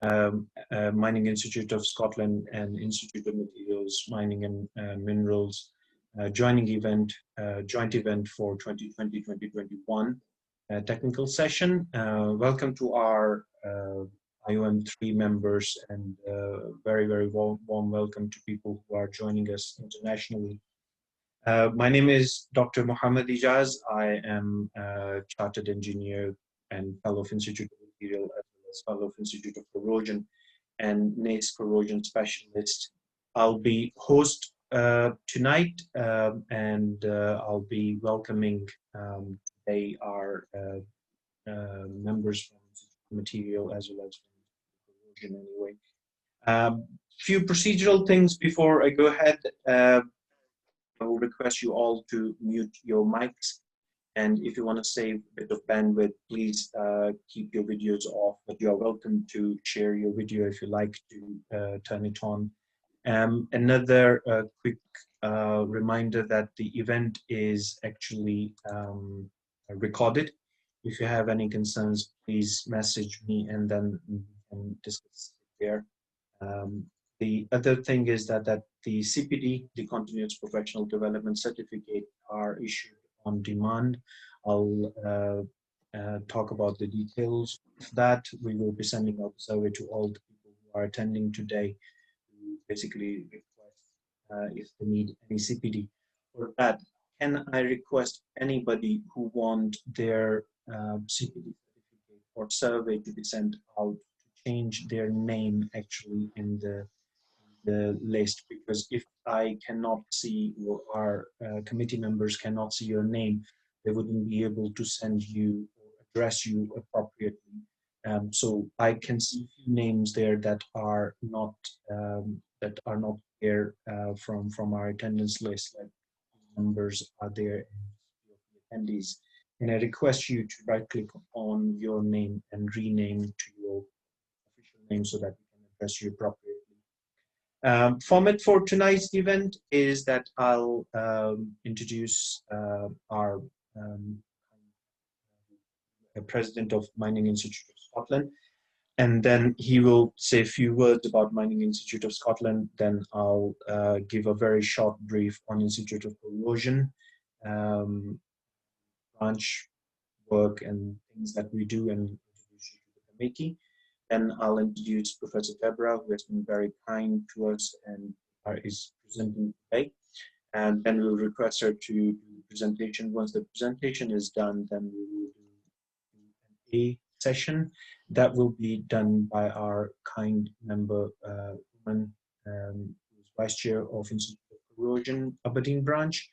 Mining Institute of Scotland and Institute of Materials, Mining and Minerals joint event for 2020-2021 technical session. Welcome to our IoM3 members, and very warm welcome to people who are joining us internationally. My name is Dr. Mohammed Ijaz. I am a chartered engineer and fellow of Institute of Material, as well as fellow of Institute of Corrosion and NACE corrosion specialist. I'll be host tonight, and I'll be welcoming today our members from Material as well as from Corrosion anyway. Few procedural things before I go ahead. I will request you all to mute your mics, and if you want to save a bit of bandwidth, please keep your videos off, but you are welcome to share your video if you like to turn it on. Another quick reminder that the event is actually recorded. If you have any concerns, please message me and then we can discuss it there. The other thing is that the CPD, the Continuous Professional Development Certificate, are issued on demand. I'll talk about the details of that. We will be sending out the survey to all the people who are attending today, who basically request if they need any CPD. For that, can I request anybody who want their CPD certificate or survey to be sent out to change their name actually in the list, because if I cannot see, or our committee members cannot see your name, they wouldn't be able to send you or address you appropriately. So I can see a few names there that are not there from our attendance list, like numbers are there in the attendees. And I request you to right-click on your name and rename to your official name so that we can address you appropriately. Format for tonight's event is that I'll introduce our president of Mining Institute of Scotland, and then he will say a few words about Mining Institute of Scotland. Then I'll give a very short brief on Institute of Corrosion, branch work and things that we do, and introduce you to the committee. Then I'll introduce Professor Debra, who has been very kind to us and is presenting today. And then we'll request her to do the presentation. Once the presentation is done, then we will do an A session. That will be done by our kind member, woman, who is Vice Chair of Institute of Corrosion, Aberdeen branch.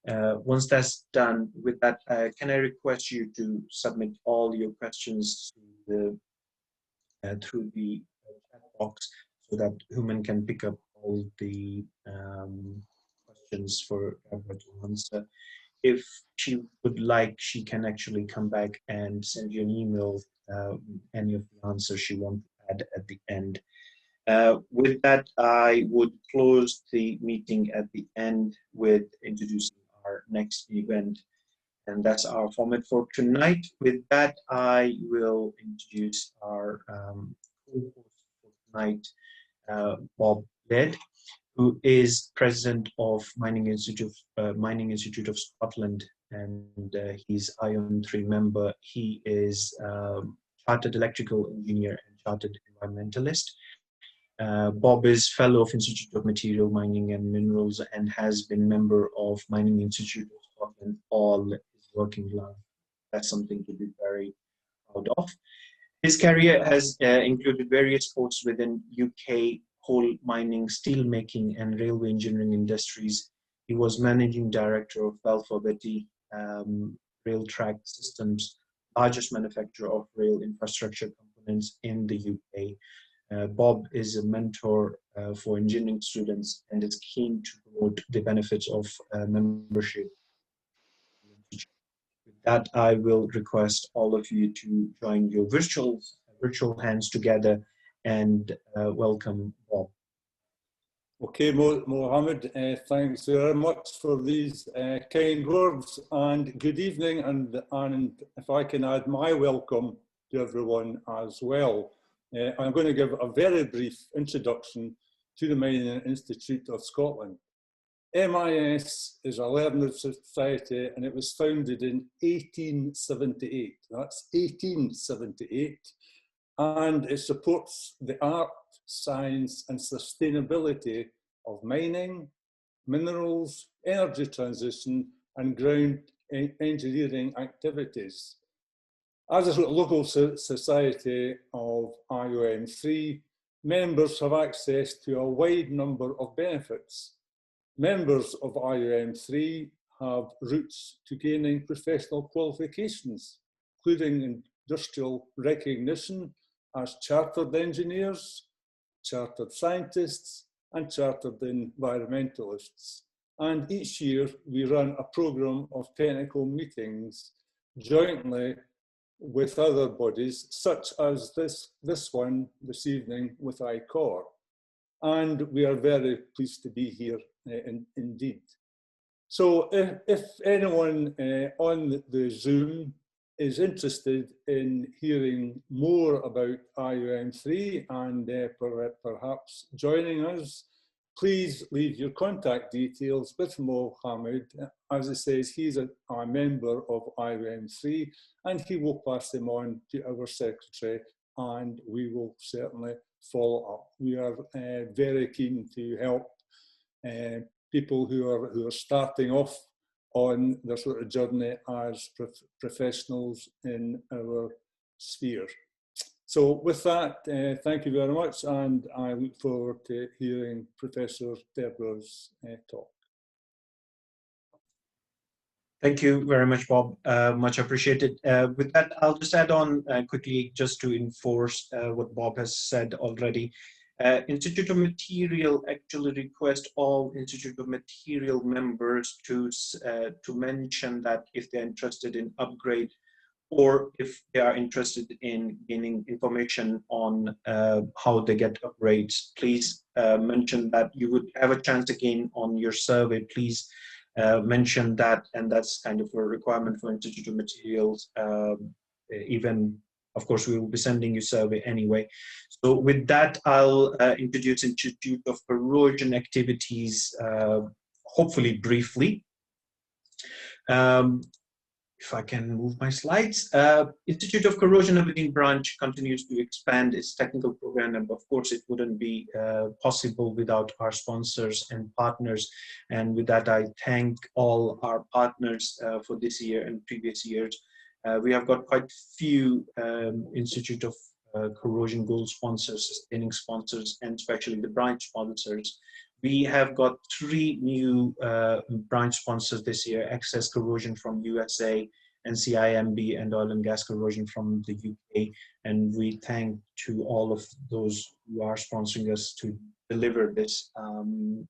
Once that's done, with that, can I request you to submit all your questions to the through the chat box, so that Human can pick up all the questions for Debra to answer. If she would like, she can actually come back and send you an email, any of the answers she wants to add at the end. With that, I would close the meeting at the end with introducing our next event. And that's our format for tonight. With that, I will introduce our co-host for tonight, Bob Led, who is president of Mining Institute of Scotland, and he's IoM3 member. He is chartered electrical engineer and chartered environmentalist. Bob is fellow of Institute of Material, Mining and Minerals, and has been member of Mining Institute of Scotland all his working life. That's something to be very proud of. His career has included various posts within UK coal mining, steel making, and railway engineering industries. He was managing director of Balfour Beatty Rail Track Systems, largest manufacturer of rail infrastructure components in the UK. Bob is a mentor for engineering students and is keen to promote the benefits of membership. With that, I will request all of you to join your virtual hands together and welcome Bob. Okay, Mohammed, thanks very much for these kind words, and good evening, and if I can add my welcome to everyone as well. I'm going to give a very brief introduction to the Mining Institute of Scotland. MIS is a learned society and it was founded in 1878. That's 1878. And it supports the art, science and sustainability of mining, minerals, energy transition and ground engineering activities. As a local society of IoM3, members have access to a wide number of benefits. Members of IoM3 have routes to gaining professional qualifications, including industrial recognition as chartered engineers, chartered scientists, and chartered environmentalists. And each year we run a programme of technical meetings jointly with other bodies, such as this one this evening with ICorr. And we are very pleased to be here indeed. So if anyone on the Zoom is interested in hearing more about IoM3 and perhaps joining us, please leave your contact details with Mohammed. As it says, he's a member of IoM3 and he will pass them on to our secretary and we will certainly follow up. We are very keen to help people who are starting off on their sort of journey as professionals in our sphere. So with that, thank you very much, and I look forward to hearing Professor Debra's talk. Thank you very much, Bob. Much appreciated. With that, I'll just add on quickly just to enforce what Bob has said already. Institute of Material actually request all Institute of Material members to mention that if they're interested in upgrade or if they are interested in gaining information on how they get upgrades, please mention that. You would have a chance to gain on your survey. Please mention that, and that's kind of a requirement for Institute of Materials. Even, of course, we will be sending you survey anyway. So with that, I'll introduce Institute of Corrosion activities, hopefully briefly. If I can move my slides. Institute of Corrosion Aberdeen branch continues to expand its technical program, and of course it wouldn't be possible without our sponsors and partners. And with that, I thank all our partners for this year and previous years. We have got quite few Institute of Corrosion Gold sponsors, sustaining sponsors, and especially the branch sponsors. We have got 3 new branch sponsors this year: Access Corrosion from USA, NCIMB, and Oil and Gas Corrosion from the UK. And we thank to all of those who are sponsoring us to deliver this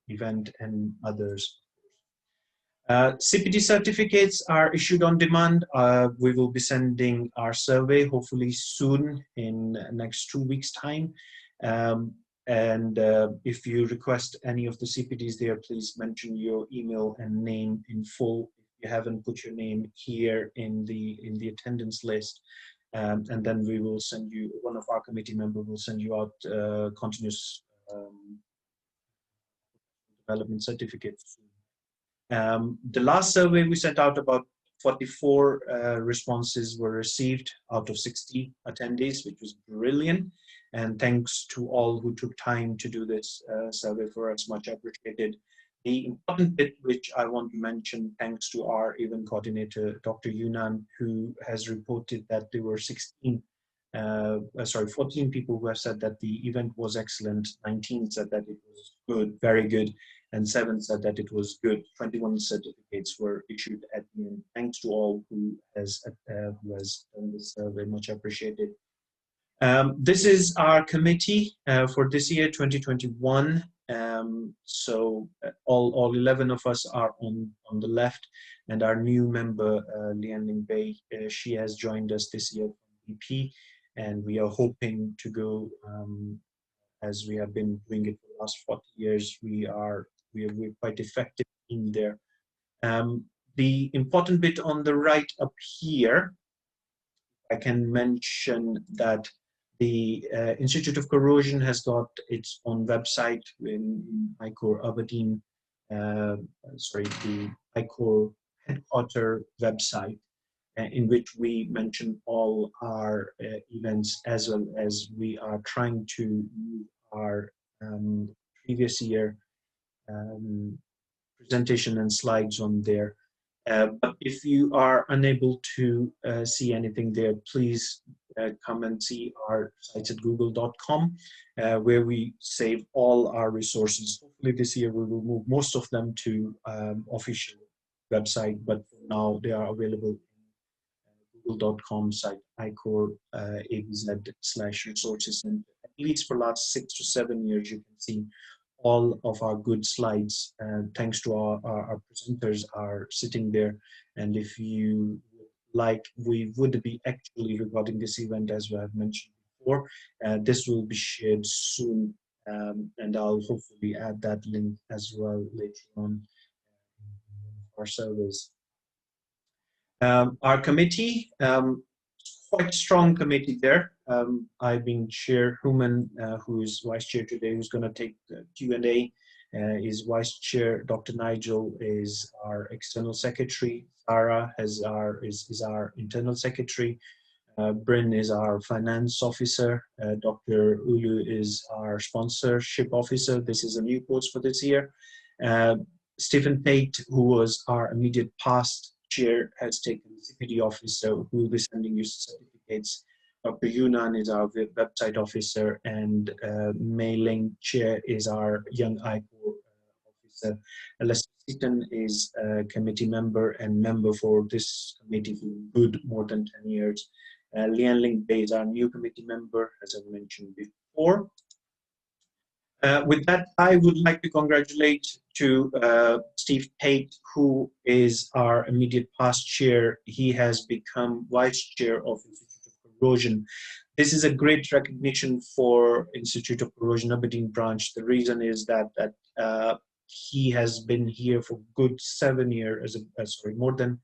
event and others. CPD certificates are issued on demand. We will be sending our survey hopefully soon, in next 2 weeks' time. If you request any of the CPDs there, please mention your email and name in full. If you haven't put your name here in the attendance list, and then we will send you, one of our committee members will send you out continuous development certificates. The last survey we sent out, about 44 responses were received out of 60 attendees, which was brilliant. And thanks to all who took time to do this survey for us, much appreciated. The important bit which I want to mention, thanks to our event coordinator, Dr. Yunan, who has reported that there were 14 people who have said that the event was excellent, 19 said that it was good, very good, and 7 said that it was good. 21 certificates were issued at the end. Thanks to all who has done this survey, much appreciated. This is our committee for this year, 2021. So all 11 of us are on the left, and our new member, Lian Ling Bei, she has joined us this year from EP, and we are hoping to go, as we have been doing it for the last 40 years, we're quite effective in there. The important bit on the right up here, I can mention that The Institute of Corrosion has got its own website in ICorr Aberdeen, the ICorr headquarter website, in which we mention all our events, as well as we are trying to move our previous year presentation and slides on there. But if you are unable to see anything there, please come and see our sites at google.com, where we save all our resources. Hopefully this year we will move most of them to official website, but for now they are available in google.com site ICorr ABZ/resources. And at least for the last 6 to 7 years, you can see all of our good slides, thanks to our presenters, are sitting there. And if you like, we would be actually recording this event, as we have mentioned before. This will be shared soon, and I'll hopefully add that link as well later on our surveys. Our committee, quite strong committee there. I've been chair. Human, who is vice chair today, who's going to take the Q&A, is vice chair. Dr. Nigel is our external secretary. Sarah is our internal secretary. Bryn is our finance officer. Dr. Ulu is our sponsorship officer. This is a new post for this year. Stephen Tate, who was our immediate past chair, has taken security officer, who will be sending you certificates. Dr. Yunan is our website officer, and mailing chair is our young ICorr officer. Lester Seaton is a committee member and member for this committee for good more than 10 years. Leanne Link-Bay is our new committee member, as I mentioned before. With that, I would like to congratulate to Steve Tate, who is our immediate past chair. He has become vice chair of Institute of Corrosion. This is a great recognition for Institute of Corrosion Aberdeen branch. The reason is that he has been here for good 7 years, more than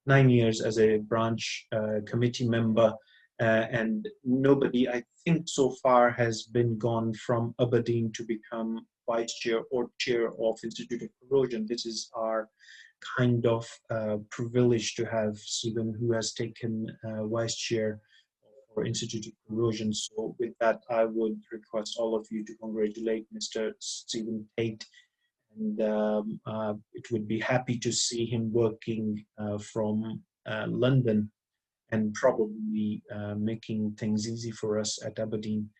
9 years as a branch committee member. And nobody, I think, so far has been gone from Aberdeen to become vice chair or chair of Institute of Corrosion. This is our kind of privilege to have Stephen, who has taken vice chair for Institute of Corrosion. So with that, I would request all of you to congratulate Mr. Stephen Tate. And it would be happy to see him working from London, and probably making things easy for us at Aberdeen.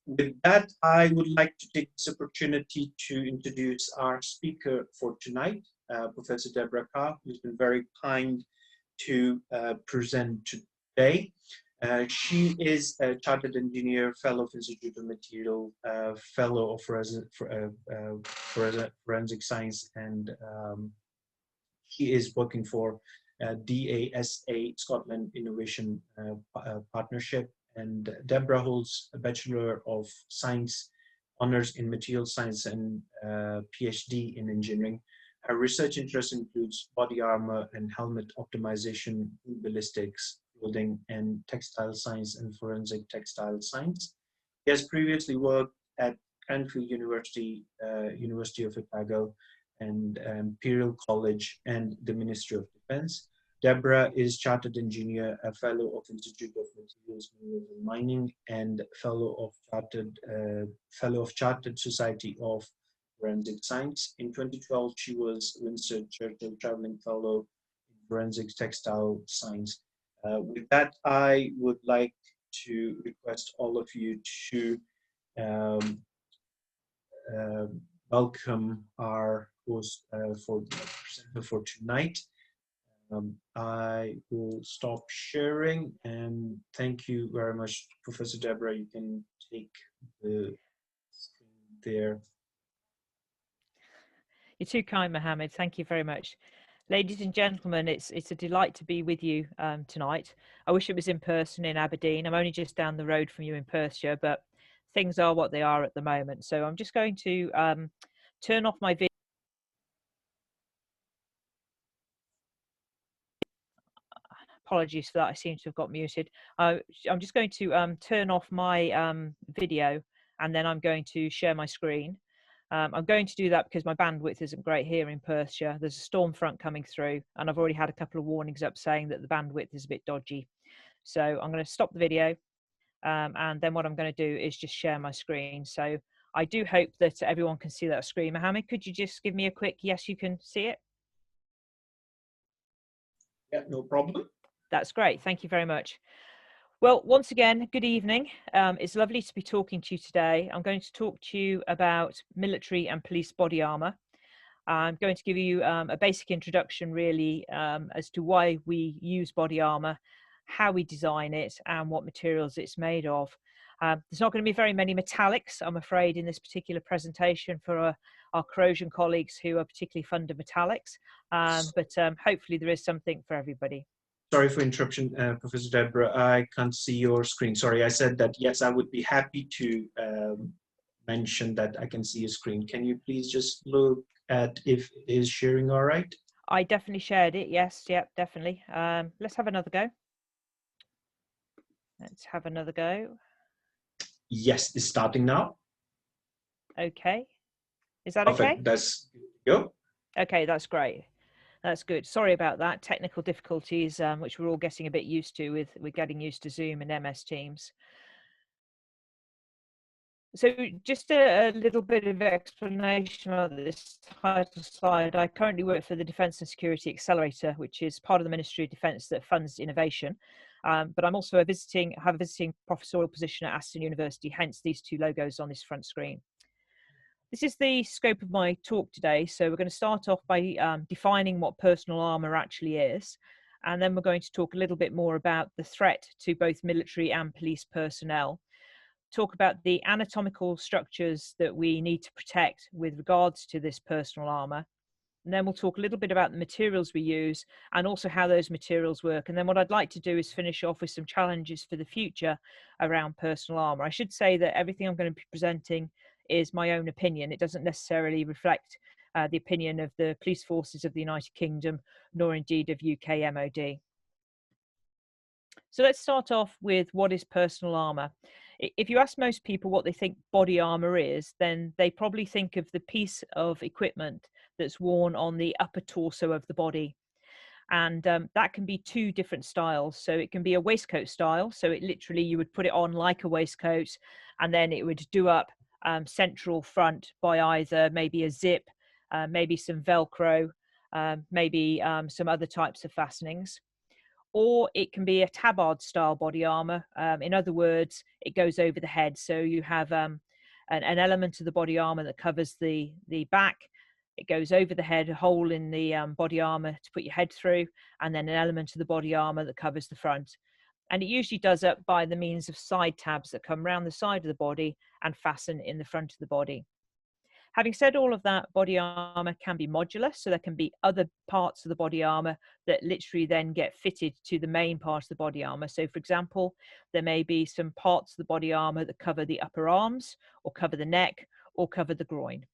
With that, I would like to take this opportunity to introduce our speaker for tonight, Professor Debra Carr, who's been very kind to present today. She is a chartered engineer, fellow of Institute of Material, fellow of forensic science, and she is working for DASA Scotland Innovation Partnership. And Debra holds a Bachelor of Science, Honours in Material Science, and PhD in Engineering. Her research interests includes body armor and helmet optimization, ballistics, clothing, and textile science and forensic textile science. He has previously worked at Cranfield University, University of Otago, and Imperial College and the Ministry of Defense. Debra is Chartered Engineer, a Fellow of Institute of Materials, Minerals and Mining, and Fellow of Chartered Society of Forensic Science. In 2012, she was Winston Churchill Traveling Fellow in Forensic Textile Science. With that, I would like to request all of you to welcome our host for the presenter for tonight. I will stop sharing, and thank you very much, Professor Debra. You can take the screen there. You're too kind, Mohammed. Thank you very much. Ladies and gentlemen, it's a delight to be with you tonight. I wish it was in person in Aberdeen. I'm only just down the road from you in Perthshire, but things are what they are at the moment. So I'm just going to turn off my video. Apologies for that, I seem to have got muted. I'm just going to turn off my video, and then I'm going to share my screen. I'm going to do that because my bandwidth isn't great here in Perthshire. There's a storm front coming through, and I've already had a couple of warnings up saying that the bandwidth is a bit dodgy. So I'm going to stop the video, and then what I'm going to do is just share my screen. So I do hope that everyone can see that screen. Mohammed, could you just give me a quick yes, you can see it? Yeah, no problem. That's great. Thank you very much. Well, once again, good evening. It's lovely to be talking to you today. I'm going to talk to you about military and police body armour. I'm going to give you a basic introduction, really, as to why we use body armour, how we design it, and what materials it's made of. There's not going to be very many metallics, I'm afraid, in this particular presentation for our corrosion colleagues who are particularly fond of metallics, but hopefully there is something for everybody. Sorry for interruption, Professor Debra. I can't see your screen. Sorry, I said that, yes, I would be happy to mention that I can see your screen. Can you please just look at if it is sharing all right? I definitely shared it. Yes, yep, definitely. Let's have another go. Let's have another go. Yes, it's starting now. Okay. Is that Perfect. okay? That's go. Okay, that's great. That's good. Sorry about that. Technical difficulties, which we're all getting a bit used to with getting used to Zoom and MS Teams. So just a little bit of explanation on this title slide. I currently work for the Defence and Security Accelerator, which is part of the Ministry of Defence that funds innovation. But I'm also have a visiting professorial position at Aston University, hence these two logos on this front screen. This is the scope of my talk today. So we're going to start off by defining what personal armour actually is. And then we're going to talk a little bit more about the threat to both military and police personnel. Talk about the anatomical structures that we need to protect with regards to this personal armour. And then we'll talk a little bit about the materials we use and also how those materials work. And then what I'd like to do is finish off with some challenges for the future around personal armour. I should say that everything I'm going to be presenting is my own opinion. It doesn't necessarily reflect the opinion of the police forces of the United Kingdom, nor indeed of UK MOD. So let's start off with what is personal armour. If you ask most people what they think body armour is, then they probably think of the piece of equipment that's worn on the upper torso of the body. And that can be two different styles. So it can be a waistcoat style. So it literally, you would put it on like a waistcoat, and then it would do up central front by either maybe a zip, maybe some Velcro, maybe some other types of fastenings. Or it can be a tabard style body armor. In other words, it goes over the head. So you have an element of the body armor that covers the back. It goes over the head, a hole in the body armor to put your head through, and then an element of the body armor that covers the front. And it usually does up by the means of side tabs that come around the side of the body and fasten in the front of the body. Having said all of that, body armor can be modular, so there can be other parts of the body armor that literally then get fitted to the main part of the body armor. So for example, there may be some parts of the body armor that cover the upper arms, or cover the neck, or cover the groin.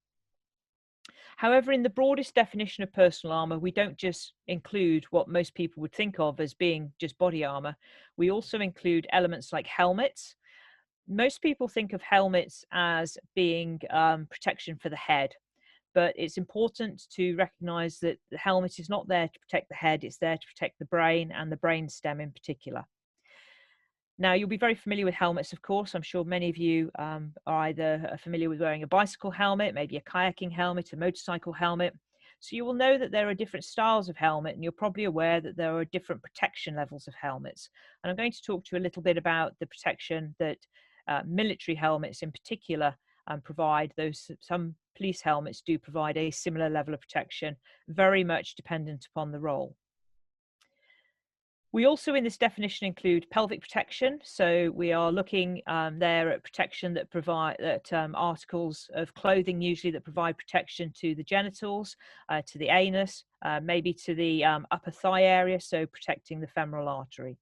However, in the broadest definition of personal armor, we don't just include what most people would think of as being just body armor. We also include elements like helmets. Most people think of helmets as being protection for the head, but it's important to recognize that the helmet is not there to protect the head, it's there to protect the brain and the brain stem in particular. Now, you'll be very familiar with helmets, of course. I'm sure many of you are either familiar with wearing a bicycle helmet, maybe a kayaking helmet, a motorcycle helmet. So you will know that there are different styles of helmet, and you're probably aware that there are different protection levels of helmets. And I'm going to talk to you a little bit about the protection that military helmets in particular provide. Those some police helmets do provide a similar level of protection, very much dependent upon the role. We also in this definition include pelvic protection. So we are looking there at protection that provide articles of clothing usually that provide protection to the genitals, to the anus, maybe to the upper thigh area, so protecting the femoral artery.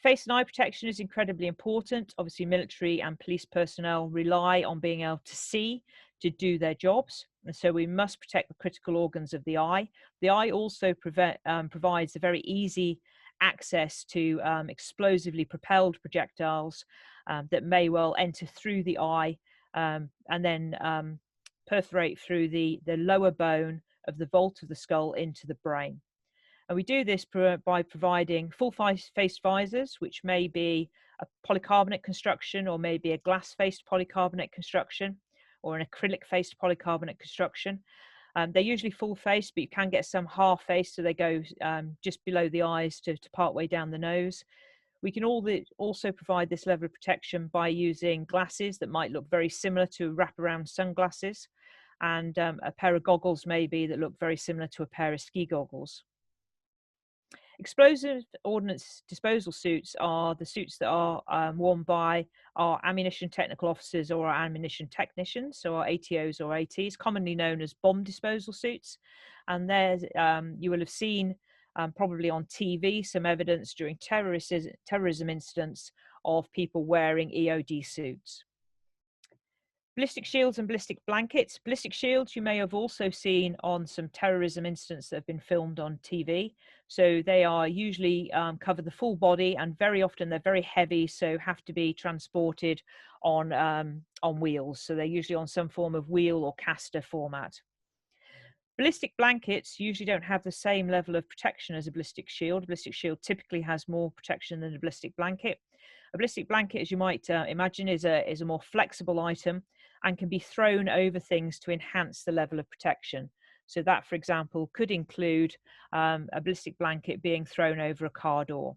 Face and eye protection is incredibly important. Obviously, military and police personnel rely on being able to see to do their jobs. And so we must protect the critical organs of the eye. The eye also provides a very easy access to explosively propelled projectiles that may well enter through the eye and then perforate through the lower bone of the vault of the skull into the brain. And we do this by providing full-faced visors, which may be a polycarbonate construction or maybe a glass-faced polycarbonate construction or an acrylic-faced polycarbonate construction. They're usually full-faced, but you can get some half-faced, so they go just below the eyes to partway down the nose. We can also provide this level of protection by using glasses that might look very similar to wraparound sunglasses, and a pair of goggles maybe that look very similar to a pair of ski goggles. Explosive ordnance disposal suits are the suits that are worn by our ammunition technical officers or our ammunition technicians, so our ATOs or ATs, commonly known as bomb disposal suits. And there's, you will have seen probably on TV some evidence during terrorism incidents of people wearing EOD suits. Ballistic shields and ballistic blankets. Ballistic shields you may have also seen on some terrorism incidents that have been filmed on TV. So they are usually cover the full body, and very often they're very heavy, so have to be transported on wheels. So they're usually on some form of wheel or caster format. Ballistic blankets usually don't have the same level of protection as a ballistic shield. A ballistic shield typically has more protection than a ballistic blanket. A ballistic blanket, as you might imagine, is a more flexible item and can be thrown over things to enhance the level of protection. So that, for example, could include a ballistic blanket being thrown over a car door.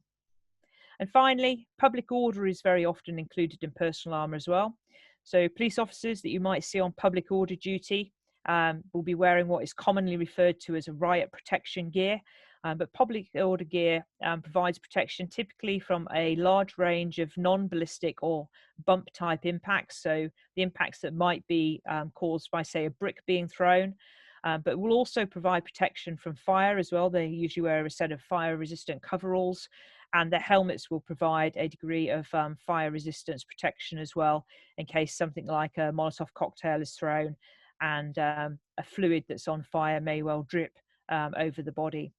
And finally, public order is very often included in personal armour as well. So police officers that you might see on public order duty will be wearing what is commonly referred to as a riot protection gear. But public order gear provides protection typically from a large range of non-ballistic or bump type impacts. So the impacts that might be caused by, say, a brick being thrown, but will also provide protection from fire as well. They usually wear a set of fire resistant coveralls, and their helmets will provide a degree of fire resistance protection as well, in case something like a Molotov cocktail is thrown and a fluid that's on fire may well drip over the body.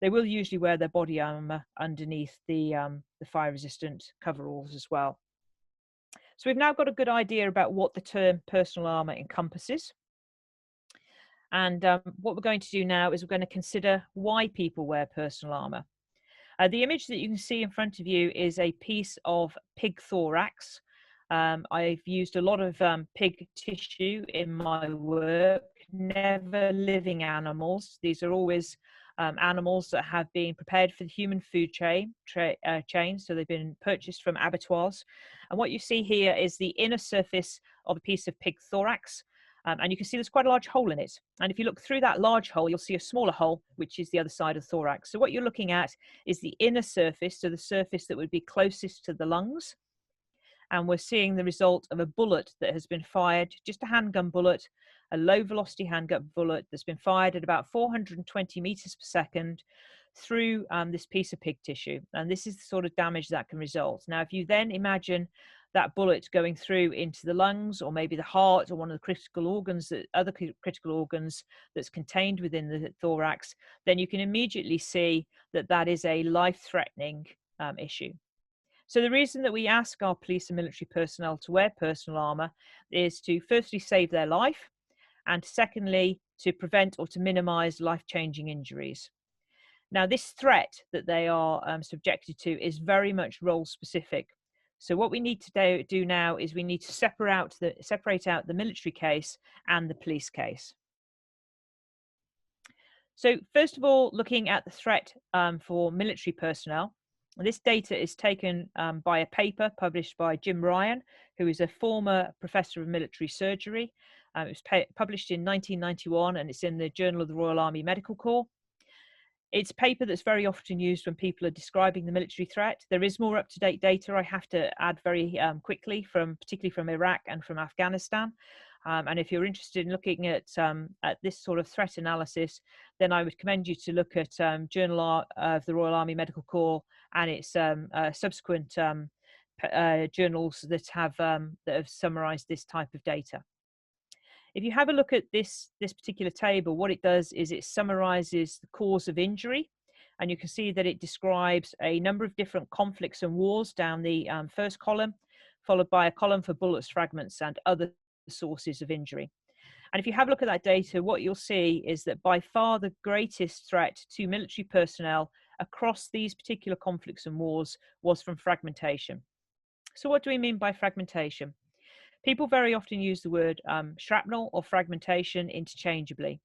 They will usually wear their body armour underneath the fire resistant coveralls as well. So we've now got a good idea about what the term personal armour encompasses. And what we're going to do now is we're going to consider why people wear personal armour. The image that you can see in front of you is a piece of pig thorax. I've used a lot of pig tissue in my work, never living animals. These are always animals that have been prepared for the human food chain, so they've been purchased from abattoirs. And what you see here is the inner surface of a piece of pig thorax. And you can see there's quite a large hole in it. And if you look through that large hole, you'll see a smaller hole, which is the other side of the thorax. So what you're looking at is the inner surface, so the surface that would be closest to the lungs. And we're seeing the result of a bullet that has been fired, just a handgun bullet, a low velocity handgun bullet that's been fired at about 420 meters per second through this piece of pig tissue. And this is the sort of damage that can result. Now, if you then imagine that bullet going through into the lungs, or maybe the heart, or one of the critical organs, other critical organs that's contained within the thorax, then you can immediately see that that is a life-threatening issue. So the reason that we ask our police and military personnel to wear personal armour is to firstly save their life, and secondly to prevent or to minimise life-changing injuries. Now, this threat that they are subjected to is very much role-specific. So what we need to do now is we need to separate out the military case and the police case. So first of all, looking at the threat for military personnel, this data is taken by a paper published by Jim Ryan, who is a former professor of military surgery. It was published in 1991, and it's in the Journal of the Royal Army Medical Corps. It's a paper that's very often used when people are describing the military threat. There is more up-to-date data I have to add very quickly, particularly from Iraq and from Afghanistan. And if you're interested in looking at this sort of threat analysis, then I would commend you to look at Journal of the Royal Army Medical Corps and its subsequent journals that have summarised this type of data. If you have a look at this particular table, what it does is it summarizes the cause of injury. And you can see that it describes a number of different conflicts and wars down the first column, followed by a column for bullets, fragments, and other sources of injury. And if you have a look at that data, what you'll see is that by far the greatest threat to military personnel across these particular conflicts and wars was from fragmentation. So what do we mean by fragmentation? People very often use the word shrapnel or fragmentation interchangeably.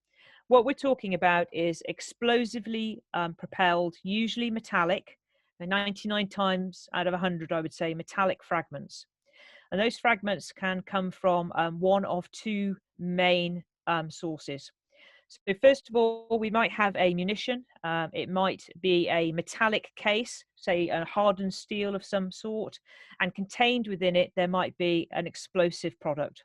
What we're talking about is explosively propelled, usually metallic, and 99 times out of 100, I would say, metallic fragments. And those fragments can come from one of two main sources. So first of all, we might have a munition. It might be a metallic case, say a hardened steel of some sort, and contained within it, there might be an explosive product.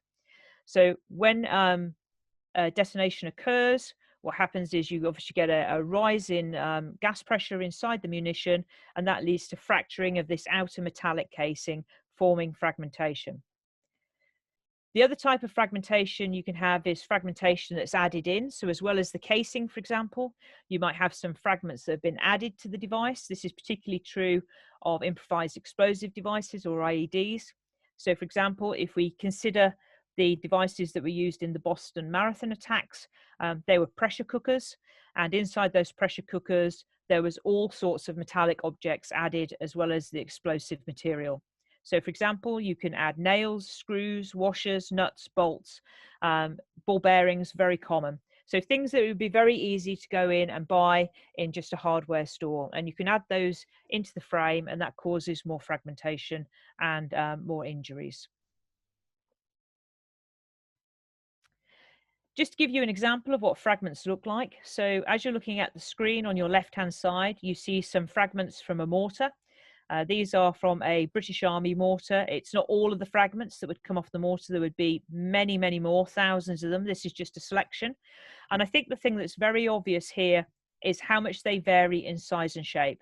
So when a detonation occurs, what happens is you obviously get a rise in gas pressure inside the munition, and that leads to fracturing of this outer metallic casing, forming fragmentation. The other type of fragmentation you can have is fragmentation that's added in. So as well as the casing, for example, you might have some fragments that have been added to the device. This is particularly true of improvised explosive devices or IEDs. So for example, if we consider the devices that were used in the Boston Marathon attacks, they were pressure cookers. And inside those pressure cookers, there was all sorts of metallic objects added as well as the explosive material. So for example, you can add nails, screws, washers, nuts, bolts, ball bearings, very common. So things that would be very easy to go in and buy in just a hardware store. And you can add those into the frame, and that causes more fragmentation and more injuries. Just to give you an example of what fragments look like. So as you're looking at the screen on your left-hand side, you see some fragments from a mortar. These are from a British Army mortar. It's not all of the fragments that would come off the mortar. There would be many, many more, thousands of them. This is just a selection. And I think the thing that's very obvious here is how much they vary in size and shape.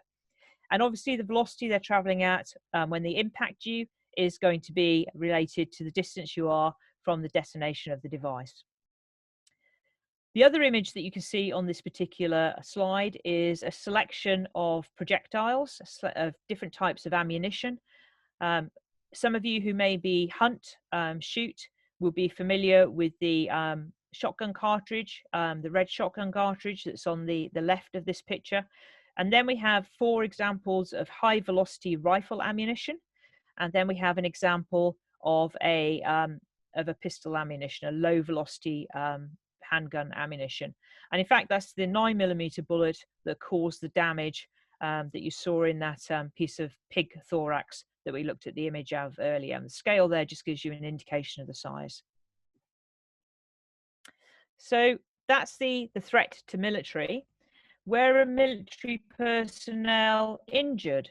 And obviously the velocity they're traveling at when they impact you is going to be related to the distance you are from the detonation of the device. The other image that you can see on this particular slide is a selection of projectiles, of different types of ammunition. Some of you who maybe hunt, shoot, will be familiar with the shotgun cartridge, the red shotgun cartridge that's on the left of this picture. And then we have 4 examples of high velocity rifle ammunition. And then we have an example of a pistol ammunition, a low velocity handgun ammunition. And in fact, that's the 9mm bullet that caused the damage that you saw in that piece of pig thorax that we looked at the image of earlier. And the scale there just gives you an indication of the size. So that's the threat to military. Where are military personnel injured?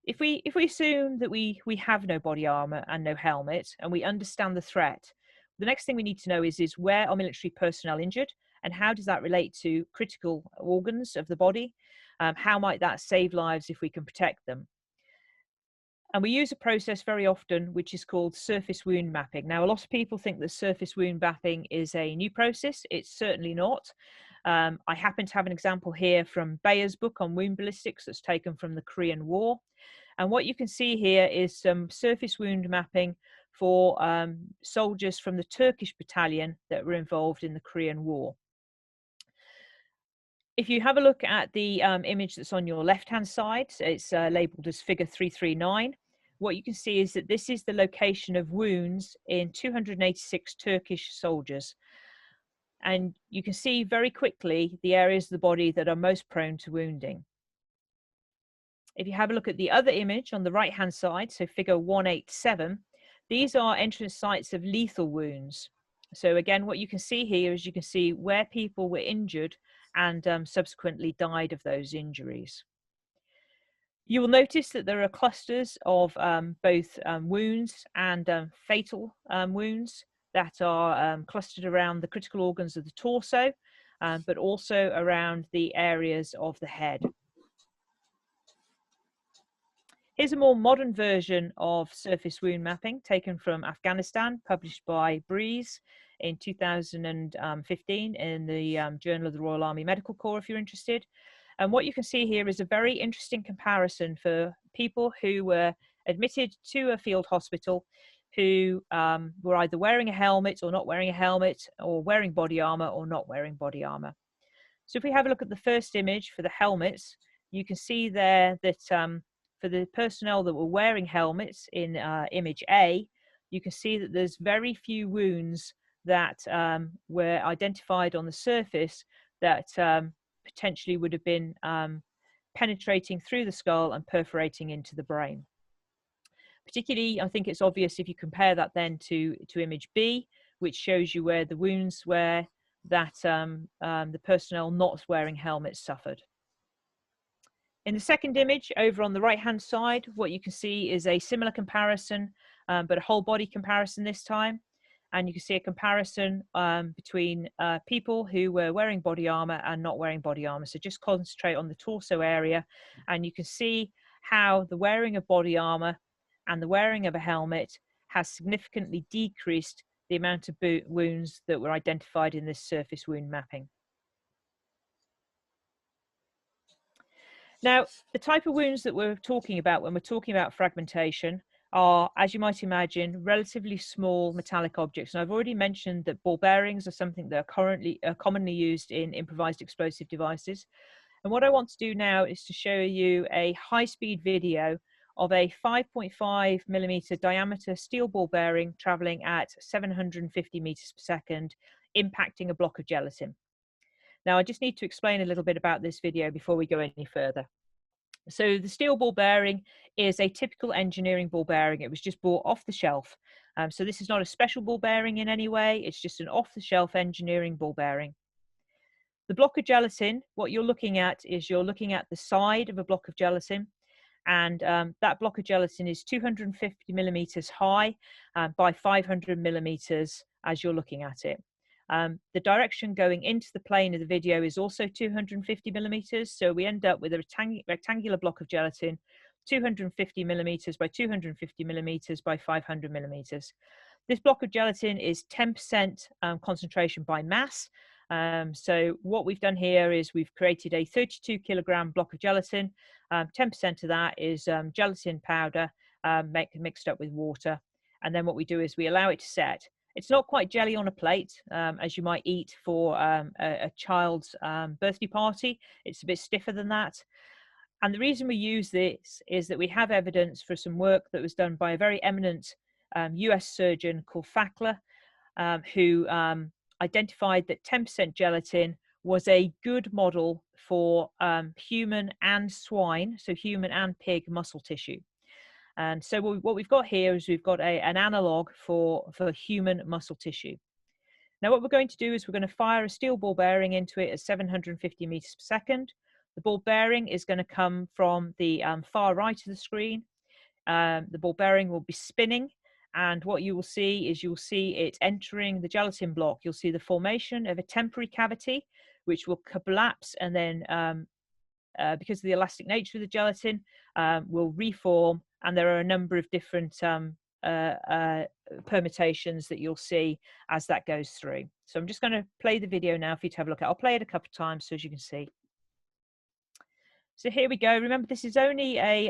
If we assume that we have no body armor and no helmet, and we understand the threat, the next thing we need to know is where are military personnel injured, and how does that relate to critical organs of the body? How might that save lives if we can protect them? And we use a process very often which is called surface wound mapping. Now, a lot of people think that surface wound mapping is a new process. It's certainly not. I happen to have an example here from Bayer's book on wound ballistics that's taken from the Korean War. And what you can see here is some surface wound mapping for soldiers from the Turkish battalion that were involved in the Korean War. If you have a look at the image that's on your left-hand side, it's labeled as figure 339. What you can see is that this is the location of wounds in 286 Turkish soldiers. And you can see very quickly the areas of the body that are most prone to wounding. If you have a look at the other image on the right-hand side, so figure 187, these are entrance sites of lethal wounds. So again, what you can see here is you can see where people were injured and subsequently died of those injuries. You will notice that there are clusters of both wounds and fatal wounds that are clustered around the critical organs of the torso, but also around the areas of the head. Here's a more modern version of surface wound mapping taken from Afghanistan, published by Breeze in 2015 in the Journal of the Royal Army Medical Corps, if you're interested. And what you can see here is a very interesting comparison for people who were admitted to a field hospital who were either wearing a helmet or not wearing a helmet, or wearing body armor or not wearing body armor. So if we have a look at the first image for the helmets, you can see there that for the personnel that were wearing helmets in image A, you can see that there's very few wounds that were identified on the surface that potentially would have been penetrating through the skull and perforating into the brain. Particularly, I think it's obvious if you compare that then to image B, which shows you where the wounds were that the personnel not wearing helmets suffered. In the second image, over on the right-hand side, what you can see is a similar comparison, but a whole body comparison this time. And you can see a comparison between people who were wearing body armor and not wearing body armor. So just concentrate on the torso area, and you can see how the wearing of body armor and the wearing of a helmet has significantly decreased the amount of wounds that were identified in this surface wound mapping. Now, the type of wounds that we're talking about when we're talking about fragmentation are, as you might imagine, relatively small metallic objects. And I've already mentioned that ball bearings are something that are commonly used in improvised explosive devices. And what I want to do now is to show you a high-speed video of a 5.5mm diameter steel ball bearing traveling at 750 meters per second, impacting a block of gelatin. Now, I just need to explain a little bit about this video before we go any further. So the steel ball bearing is a typical engineering ball bearing. It was just bought off the shelf. So this is not a special ball bearing in any way. It's just an off-the-shelf engineering ball bearing. The block of gelatin, what you're looking at is you're looking at the side of a block of gelatin. And that block of gelatin is 250 millimeters high by 500 millimeters as you're looking at it. The direction going into the plane of the video is also 250 millimeters. So we end up with a rectangular block of gelatin, 250 millimeters by 250 millimeters by 500 millimeters. This block of gelatin is 10% concentration by mass. So what we've done here is we've created a 32 kilogram block of gelatin. 10% of that is gelatin powder mixed up with water. And then what we do is we allow it to set. It's not quite jelly on a plate, as you might eat for a child's birthday party. It's a bit stiffer than that. And the reason we use this is that we have evidence for some work that was done by a very eminent US surgeon called Fackler, who identified that 10% gelatin was a good model for human and swine, so human and pig muscle tissue. And so what we've got here is we've got an analog for human muscle tissue. Now what we're going to do is we're going to fire a steel ball bearing into it at 750 meters per second. The ball bearing is going to come from the far right of the screen. The ball bearing will be spinning, and what you will see is you'll see it entering the gelatin block. You'll see the formation of a temporary cavity, which will collapse, and then because of the elastic nature of the gelatin, will reform. And there are a number of different permutations that you'll see as that goes through. So I'm just going to play the video now for you to have a look at. I'll play it a couple of times so as you can see. So here we go. Remember, this is only a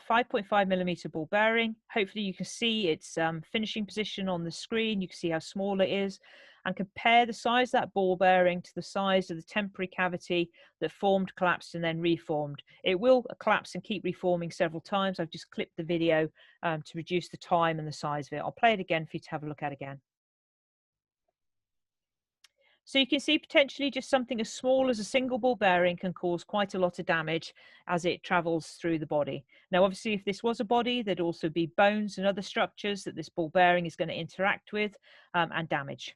5.5mm ball bearing. Hopefully you can see its finishing position on the screen. You can see how small it is, and compare the size of that ball bearing to the size of the temporary cavity that formed, collapsed, and then reformed. It will collapse and keep reforming several times. I've just clipped the video to reduce the time and the size of it. I'll play it again for you to have a look at again. So you can see potentially just something as small as a single ball bearing can cause quite a lot of damage as it travels through the body. Now, obviously, if this was a body, there'd also be bones and other structures that this ball bearing is going to interact with and damage.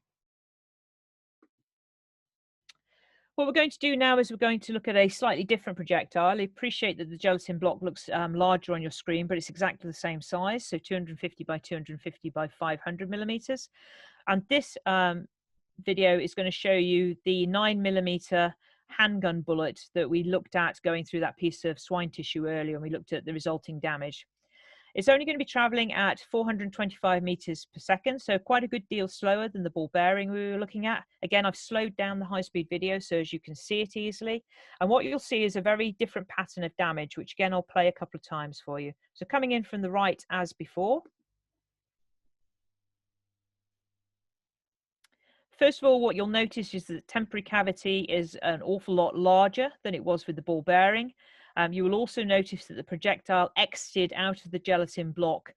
What we're going to do now is we're going to look at a slightly different projectile. I appreciate that the gelatin block looks larger on your screen, but it's exactly the same size, so 250 by 250 by 500 millimeters. And this video is going to show you the 9mm handgun bullet that we looked at going through that piece of swine tissue earlier, and we looked at the resulting damage. It's only going to be traveling at 425 meters per second, so quite a good deal slower than the ball bearing we were looking at. Again, I've slowed down the high-speed video so as you can see it easily. And what you'll see is a very different pattern of damage, which again, I'll play a couple of times for you. So coming in from the right as before. First of all, what you'll notice is that the temporary cavity is an awful lot larger than it was with the ball bearing. You will also notice that the projectile exited out of the gelatin block,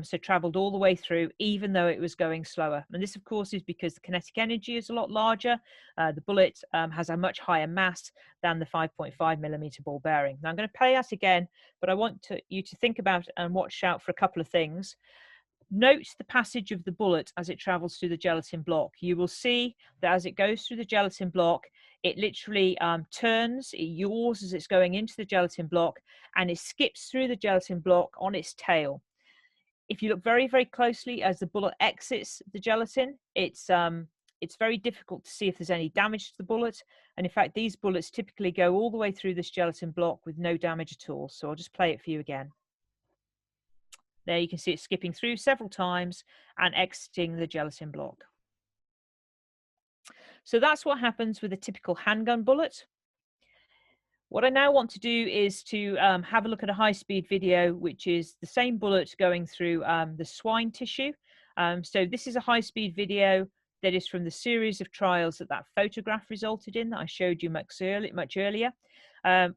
so traveled all the way through, even though it was going slower. And this, of course, is because the kinetic energy is a lot larger. The bullet has a much higher mass than the 5.5mm ball bearing. Now, I'm going to play that again, but I want you to think about and watch out for a couple of things. Note the passage of the bullet as it travels through the gelatin block. You will see that as it goes through the gelatin block, it literally turns, it yaws as it's going into the gelatin block, and it skips through the gelatin block on its tail. If you look very, very closely as the bullet exits the gelatin, it's very difficult to see if there's any damage to the bullet. And in fact, these bullets typically go all the way through this gelatin block with no damage at all. So I'll just play it for you again. There you can see it skipping through several times and exiting the gelatin block. So that's what happens with a typical handgun bullet. What I now want to do is to have a look at a high-speed video, which is the same bullet going through the swine tissue. So this is a high-speed video that is from the series of trials that photograph resulted in that I showed you much earlier.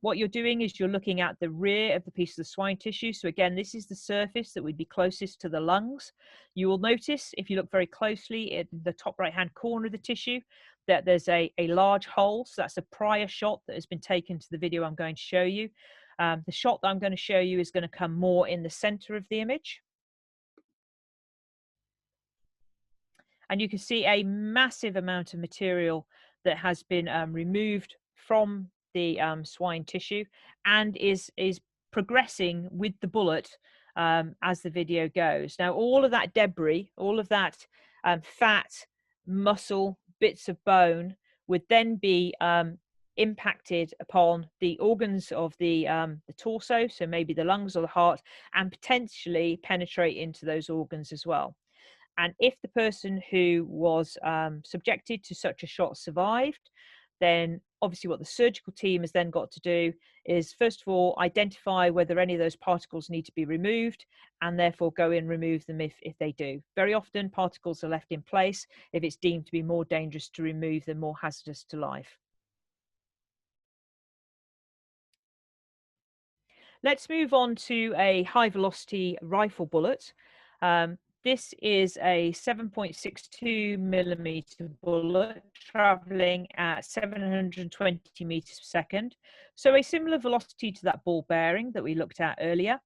What you're doing is you're looking at the rear of the piece of the swine tissue. So again, this is the surface that would be closest to the lungs. You will notice, if you look very closely in the top right-hand corner of the tissue, that there's a large hole. So that's a prior shot that has been taken to the video I'm going to show you. The shot that I'm going to show you is going to come more in the center of the image. And you can see a massive amount of material that has been removed from the swine tissue and is progressing with the bullet as the video goes. Now, all of that debris, all of that fat, muscle, bits of bone would then be impacted upon the organs of the torso, so maybe the lungs or the heart, and potentially penetrate into those organs as well. And if the person who was subjected to such a shot survived, then obviously what the surgical team has then got to do is, first of all, identify whether any of those particles need to be removed, and therefore go in and remove them if they do. Very often particles are left in place if it's deemed to be more dangerous to remove them, more hazardous to life. Let's move on to a high velocity rifle bullet. This is a 7.62mm bullet traveling at 720 meters per second. So a similar velocity to that ball bearing that we looked at earlier.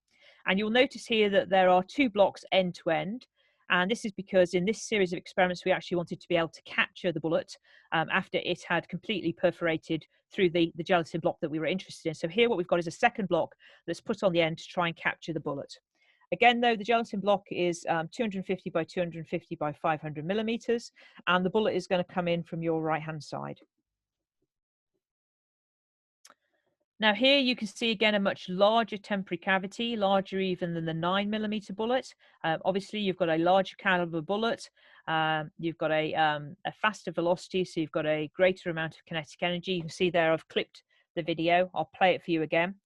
And you'll notice here that there are two blocks end to end. And this is because in this series of experiments, we actually wanted to be able to capture the bullet after it had completely perforated through the gelatin block that we were interested in. So here what we've got is a second block that's put on the end to try and capture the bullet. Again, though, the gelatin block is 250 by 250 by 500 millimeters, and the bullet is going to come in from your right-hand side. Now here you can see again a much larger temporary cavity, larger even than the 9mm bullet. Obviously, you've got a larger caliber bullet. You've got a faster velocity, so you've got a greater amount of kinetic energy. You can see there I've clipped the video. I'll play it for you again.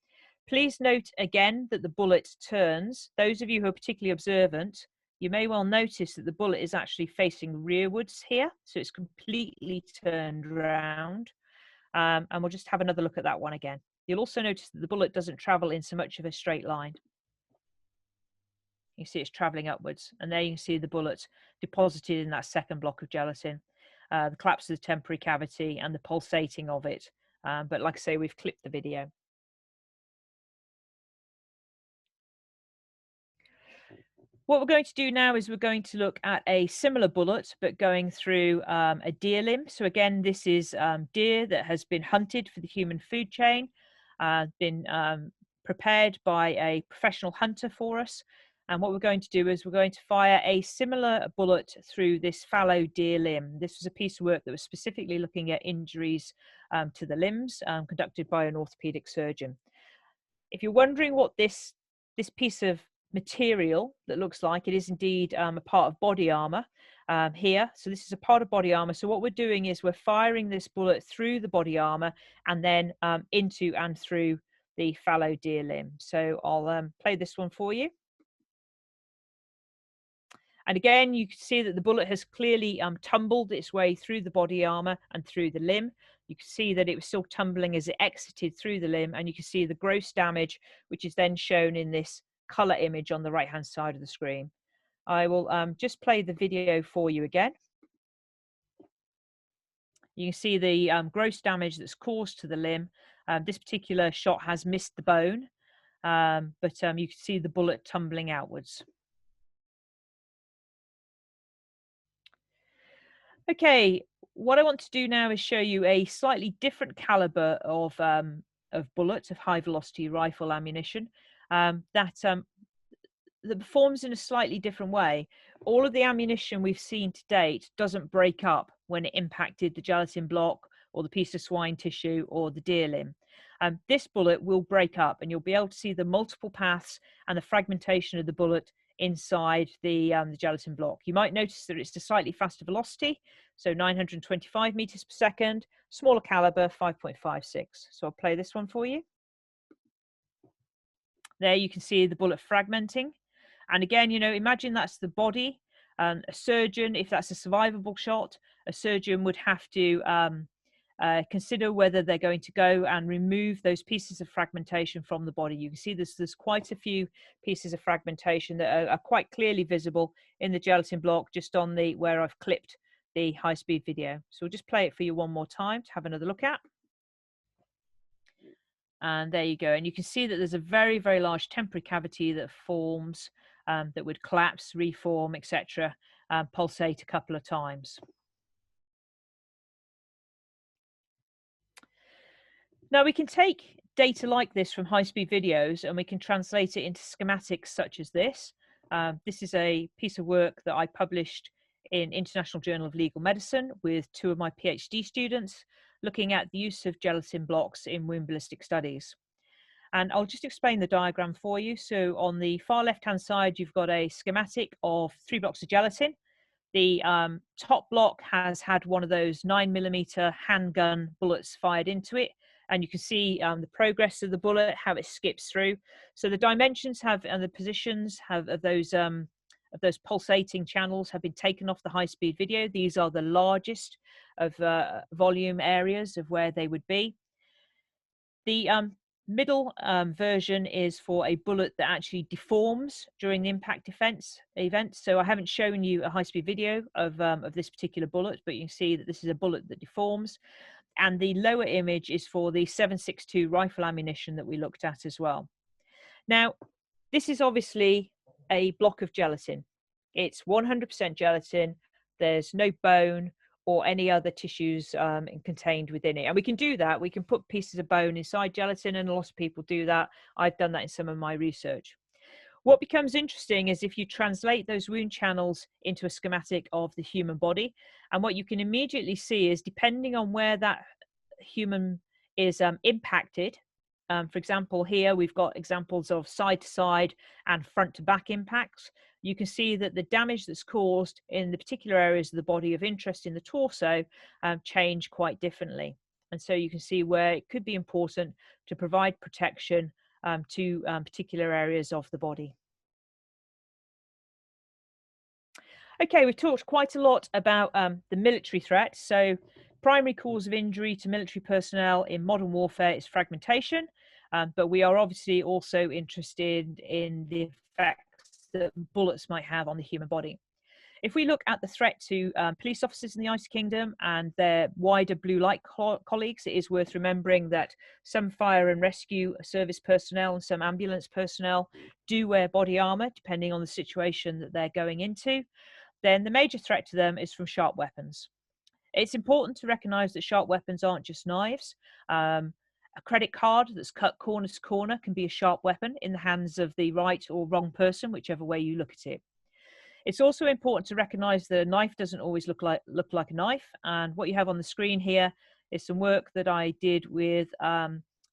Please note again that the bullet turns. Those of you who are particularly observant, you may well notice that the bullet is actually facing rearwards here. So it's completely turned around. And we'll just have another look at that one again. You'll also notice that the bullet doesn't travel in so much of a straight line. You see it's traveling upwards. And there you can see the bullet deposited in that second block of gelatin, the collapse of the temporary cavity and the pulsating of it. But like I say, we've clipped the video. What we're going to do now is we're going to look at a similar bullet, but going through a deer limb. So again, this is deer that has been hunted for the human food chain, been prepared by a professional hunter for us. And what we're going to do is we're going to fire a similar bullet through this fallow deer limb. This was a piece of work that was specifically looking at injuries to the limbs, conducted by an orthopedic surgeon. If you're wondering what this piece of material that looks like, it is indeed a part of body armor here. So this is a part of body armor. So what we're doing is we're firing this bullet through the body armor and then into and through the fallow deer limb. So I'll play this one for you. And again, you can see that the bullet has clearly tumbled its way through the body armor and through the limb. You can see that it was still tumbling as it exited through the limb, and you can see the gross damage, which is then shown in this color image on the right-hand side of the screen. I will just play the video for you again. You can see the gross damage that's caused to the limb. This particular shot has missed the bone, but you can see the bullet tumbling outwards. Okay, what I want to do now is show you a slightly different caliber of bullets, of high velocity rifle ammunition that performs in a slightly different way. All of the ammunition we've seen to date doesn't break up when it impacted the gelatin block or the piece of swine tissue or the deer limb. This bullet will break up, and you'll be able to see the multiple paths and the fragmentation of the bullet inside the gelatin block. You might notice that it's a slightly faster velocity, so 925 meters per second, smaller caliber, 5.56. So I'll play this one for you. There you can see the bullet fragmenting. And again, you know, imagine that's the body. A surgeon, if that's a survivable shot, a surgeon would have to consider whether they're going to go and remove those pieces of fragmentation from the body. You can see there's quite a few pieces of fragmentation that are quite clearly visible in the gelatin block, just on the where I've clipped the high-speed video. So we'll just play it for you one more time to have another look at. And there you go. And you can see that there's a very, very large temporary cavity that forms, that would collapse, reform, etc., pulsate a couple of times. Now we can take data like this from high-speed videos and we can translate it into schematics such as this. This is a piece of work that I published in International Journal of Legal Medicine with 2 of my PhD students, looking at the use of gelatin blocks in wound ballistic studies. And I'll just explain the diagram for you. So on the far left-hand side, you've got a schematic of 3 blocks of gelatin. The top block has had one of those 9mm handgun bullets fired into it. And you can see the progress of the bullet, how it skips through. So the dimensions have, and the positions have of those pulsating channels have been taken off the high-speed video. These are the largest of volume areas of where they would be. The middle version is for a bullet that actually deforms during the impact event. So I haven't shown you a high-speed video of this particular bullet, but you can see that this is a bullet that deforms. And the lower image is for the 7.62 rifle ammunition that we looked at as well. Now, this is obviously a block of gelatin. It's 100% gelatin. There's no bone or any other tissues contained within it. And we can do that. We can put pieces of bone inside gelatin, and a lot of people do that. I've done that in some of my research. What becomes interesting is if you translate those wound channels into a schematic of the human body, and what you can immediately see is, depending on where that human is impacted, for example, here we've got examples of side-to-side and front-to-back impacts. You can see that the damage that's caused in the particular areas of the body of interest in the torso change quite differently. And so you can see where it could be important to provide protection to particular areas of the body. Okay, we've talked quite a lot about the military threat. So primary cause of injury to military personnel in modern warfare is fragmentation, but we are obviously also interested in the effects that bullets might have on the human body. If we look at the threat to police officers in the United Kingdom and their wider blue light colleagues, it is worth remembering that some fire and rescue service personnel and some ambulance personnel do wear body armor, depending on the situation that they're going into. Then the major threat to them is from sharp weapons. It's important to recognize that sharp weapons aren't just knives. A credit card that's cut corner to corner can be a sharp weapon in the hands of the right or wrong person, whichever way you look at it. It's also important to recognize that a knife doesn't always look like a knife. And what you have on the screen here is some work that I did with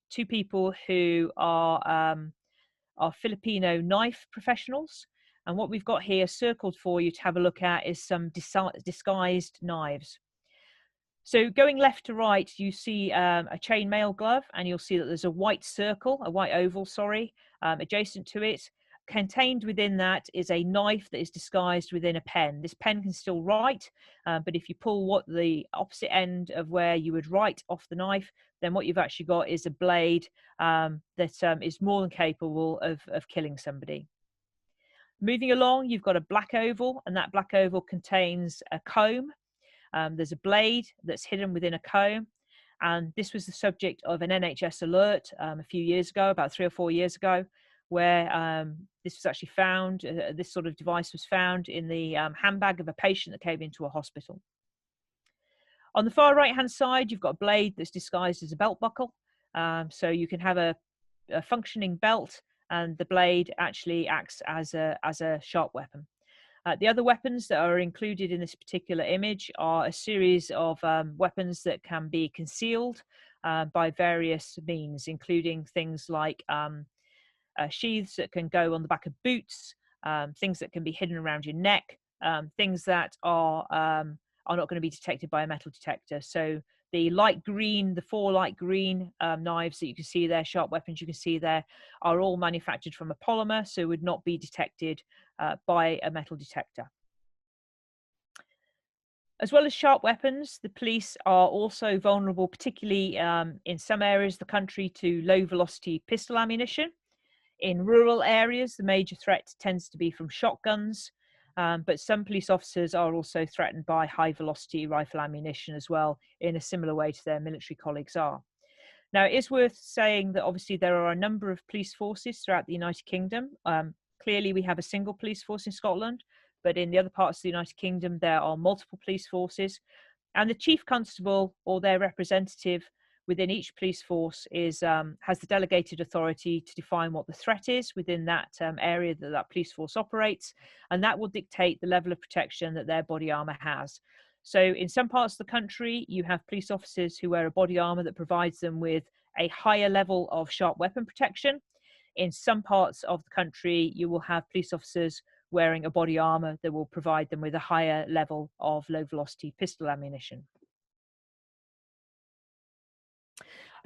two people who are Filipino knife professionals. And what we've got here circled for you to have a look at is some disguised knives. So going left to right, you see a chainmail glove, and you'll see that there's a white circle, a white oval, sorry, adjacent to it. Contained within that is a knife that is disguised within a pen. This pen can still write, but if you pull the opposite end of where you would write off the knife, then what you've actually got is a blade that is more than capable of killing somebody. Moving along, you've got a black oval, and that black oval contains a comb. There's a blade that's hidden within a comb. And this was the subject of an NHS alert a few years ago, about 3 or 4 years ago, where this was actually found, this sort of device was found in the handbag of a patient that came into a hospital. On the far right-hand side, you've got a blade that's disguised as a belt buckle. So you can have a functioning belt, and the blade actually acts as a sharp weapon. The other weapons that are included in this particular image are a series of weapons that can be concealed by various means, including things like sheaths that can go on the back of boots, things that can be hidden around your neck, things that are not going to be detected by a metal detector. So the light green, the 4 light green knives that you can see there, sharp weapons you can see there, are all manufactured from a polymer, so would not be detected by a metal detector. As well as sharp weapons, the police are also vulnerable, particularly in some areas of the country, to low velocity pistol ammunition. In rural areas, the major threat tends to be from shotguns, but some police officers are also threatened by high velocity rifle ammunition as well, in a similar way to their military colleagues are. Now, it is worth saying that obviously there are a number of police forces throughout the United Kingdom. Clearly, we have a single police force in Scotland, but in the other parts of the United Kingdom, there are multiple police forces. And the chief constable or their representative within each police force has the delegated authority to define what the threat is within that area that police force operates, and that will dictate the level of protection that their body armour has. So in some parts of the country, you have police officers who wear a body armour that provides them with a higher level of sharp weapon protection. In some parts of the country, you will have police officers wearing a body armour that will provide them with a higher level of low velocity pistol ammunition.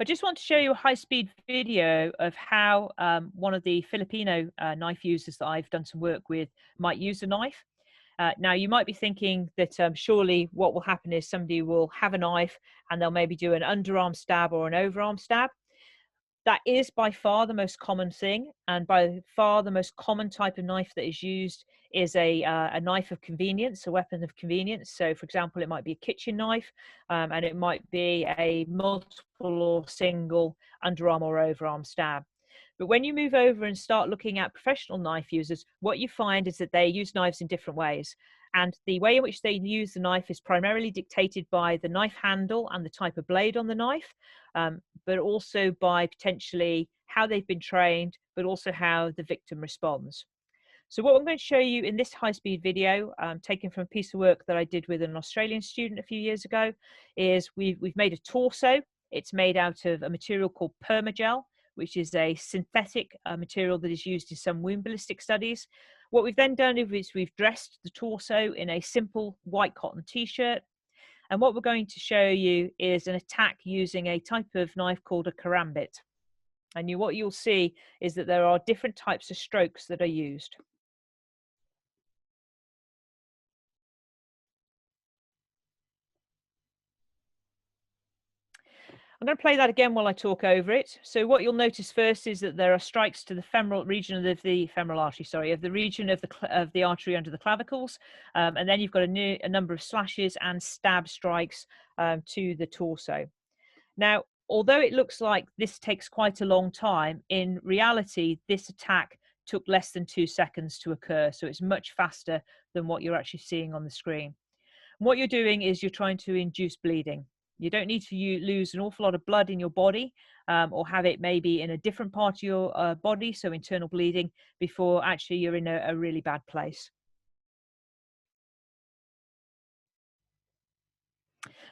I just want to show you a high-speed video of how one of the Filipino knife users that I've done some work with might use a knife. Now, you might be thinking that surely what will happen is somebody will have a knife and they'll maybe do an underarm stab or an overarm stab. That is by far the most common thing, and by far the most common type of knife that is used is a knife of convenience, a weapon of convenience. So, for example, it might be a kitchen knife, and it might be a multiple or single underarm or overarm stab. But when you move over and start looking at professional knife users, what you find is that they use knives in different ways. And the way in which they use the knife is primarily dictated by the knife handle and the type of blade on the knife, but also by potentially how they've been trained, but also how the victim responds. So what I'm going to show you in this high-speed video, taken from a piece of work that I did with an Australian student a few years ago, is we've made a torso. It's made out of a material called permagel, which is a synthetic material that is used in some wound ballistic studies. What we've then done is we've dressed the torso in a simple white cotton t-shirt. And what we're going to show you is an attack using a type of knife called a karambit. And what you'll see is that there are different types of strokes that are used. I'm going to play that again while I talk over it. So what you'll notice first is that there are strikes to the femoral region of the femoral artery, sorry, of the region of the artery under the clavicles, and then you've got a number of slashes and stab strikes to the torso. Now, although it looks like this takes quite a long time, in reality, this attack took less than 2 seconds to occur, so it's much faster than what you're actually seeing on the screen. And what you're doing is you're trying to induce bleeding. You don't need to lose an awful lot of blood in your body or have it maybe in a different part of your body, so internal bleeding, before actually you're in a really bad place.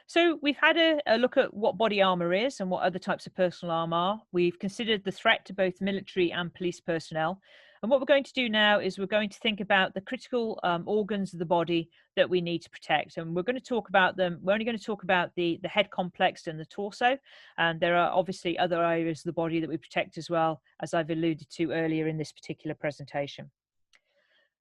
So we've had a look at what body armour is and what other types of personal arm are. We've considered the threat to both military and police personnel. And what we're going to do now is we're going to think about the critical organs of the body that we need to protect. And we're going to talk about them. We're only going to talk about the head complex and the torso. And there are obviously other areas of the body that we protect as well, as I've alluded to earlier in this particular presentation.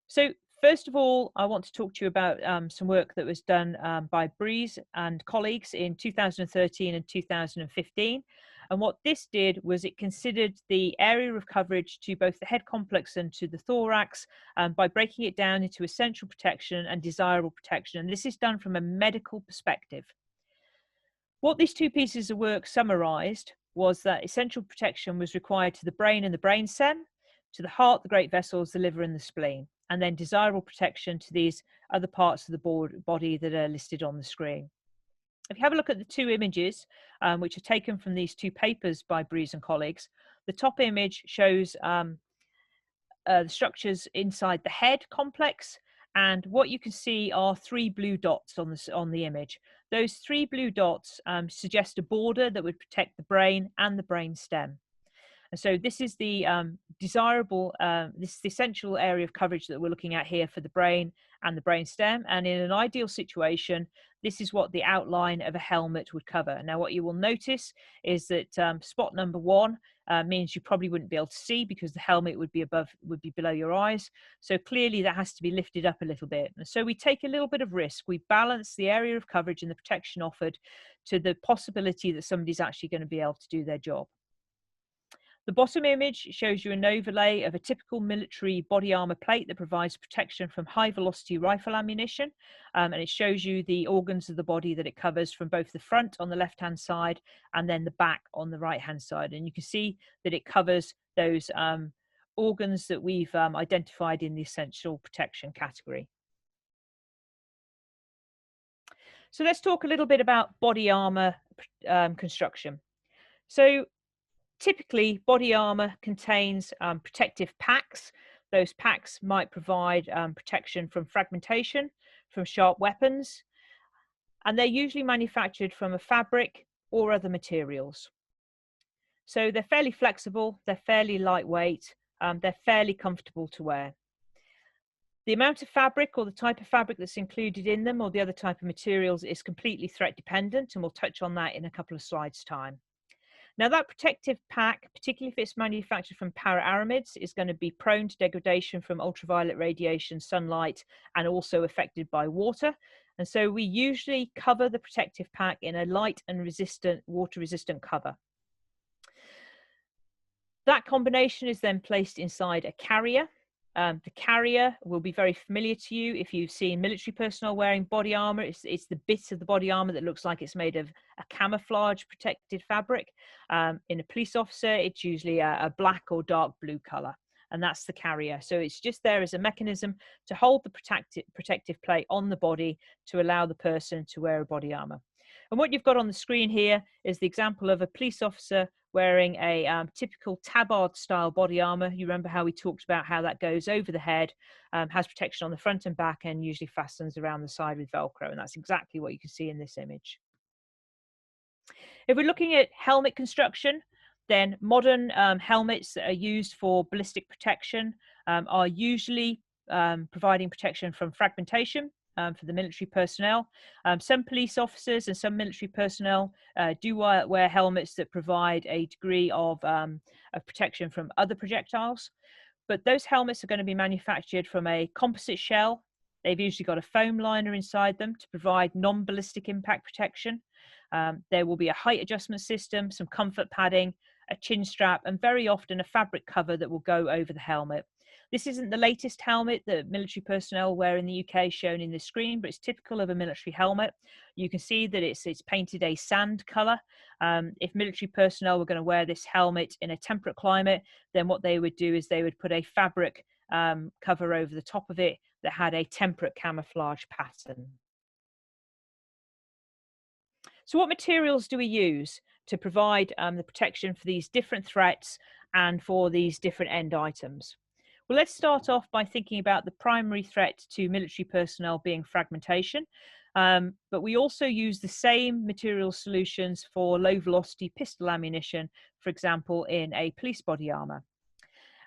So first of all, I want to talk to you about some work that was done by Breeze and colleagues in 2013 and 2015. And what this did was it considered the area of coverage to both the head complex and to the thorax by breaking it down into essential protection and desirable protection. And this is done from a medical perspective. What these two pieces of work summarized was that essential protection was required to the brain and the brainstem, to the heart, the great vessels, the liver and the spleen, and then desirable protection to these other parts of the body that are listed on the screen. If you have a look at the two images, which are taken from these two papers by Breeze and colleagues, the top image shows the structures inside the head complex, and what you can see are three blue dots on the image. Those three blue dots suggest a border that would protect the brain and the brain stem. And so this is the desirable, this is the essential area of coverage that we're looking at here for the brain and the brain stem. And in an ideal situation, this is what the outline of a helmet would cover. Now, what you will notice is that spot number 1 means you probably wouldn't be able to see because the helmet would be below your eyes. So clearly that has to be lifted up a little bit. And so we take a little bit of risk. We balance the area of coverage and the protection offered to the possibility that somebody's actually going to be able to do their job. The bottom image shows you an overlay of a typical military body armor plate that provides protection from high velocity rifle ammunition. And it shows you the organs of the body that it covers from both the front on the left-hand side and then the back on the right-hand side. And you can see that it covers those organs that we've identified in the essential protection category. So let's talk a little bit about body armor construction. So typically, body armor contains protective packs. Those packs might provide protection from fragmentation, from sharp weapons, and they're usually manufactured from a fabric or other materials. So they're fairly flexible, they're fairly lightweight, they're fairly comfortable to wear. The amount of fabric or the type of fabric that's included in them or the other type of materials is completely threat dependent, and we'll touch on that in a couple of slides' time. Now, that protective pack, particularly if it's manufactured from para-aramids, is going to be prone to degradation from ultraviolet radiation, sunlight, and also affected by water. And so we usually cover the protective pack in a light and resistant, water-resistant cover. That combination is then placed inside a carrier. The carrier will be very familiar to you if you've seen military personnel wearing body armor. It's the bit of the body armor that looks like it's made of a camouflage protected fabric. In a police officer, it's usually a black or dark blue color, and that's the carrier. So it's just there as a mechanism to hold the protective plate on the body to allow the person to wear a body armor. And what you've got on the screen here is the example of a police officer wearing a typical tabard style body armor. You remember how we talked about how that goes over the head, has protection on the front and back, and usually fastens around the side with Velcro. And that's exactly what you can see in this image. If we're looking at helmet construction, then modern helmets that are used for ballistic protection are usually providing protection from fragmentation. For the military personnel. Some police officers and some military personnel do wear helmets that provide a degree of protection from other projectiles. But those helmets are going to be manufactured from a composite shell. They've usually got a foam liner inside them to provide non-ballistic impact protection. There will be a height adjustment system, some comfort padding, a chin strap, and very often a fabric cover that will go over the helmet. This isn't the latest helmet that military personnel wear in the UK shown in the screen, but it's typical of a military helmet. You can see that it's painted a sand colour. If military personnel were going to wear this helmet in a temperate climate, then what they would do is they would put a fabric cover over the top of it that had a temperate camouflage pattern. So what materials do we use to provide the protection for these different threats and for these different end items? Well, let's start off by thinking about the primary threat to military personnel being fragmentation. But we also use the same material solutions for low velocity pistol ammunition, for example, in a police body armour.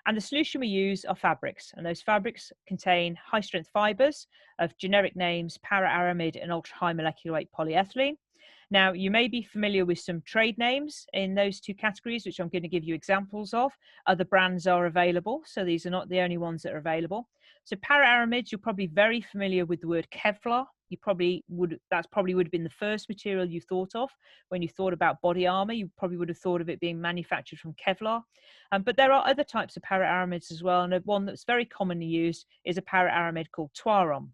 And the solution we use are fabrics, and those fabrics contain high strength fibres of generic names para-aramid and ultra high molecular weight polyethylene. Now, you may be familiar with some trade names in those two categories, which I'm going to give you examples of. Other brands are available, so these are not the only ones that are available. So para-aramids, you're probably very familiar with the word Kevlar. That probably would have been the first material you thought of when you thought about body armor. You probably would have thought of it being manufactured from Kevlar. But there are other types of para-aramids as well, and one that's very commonly used is a para-aramid called Tuaron.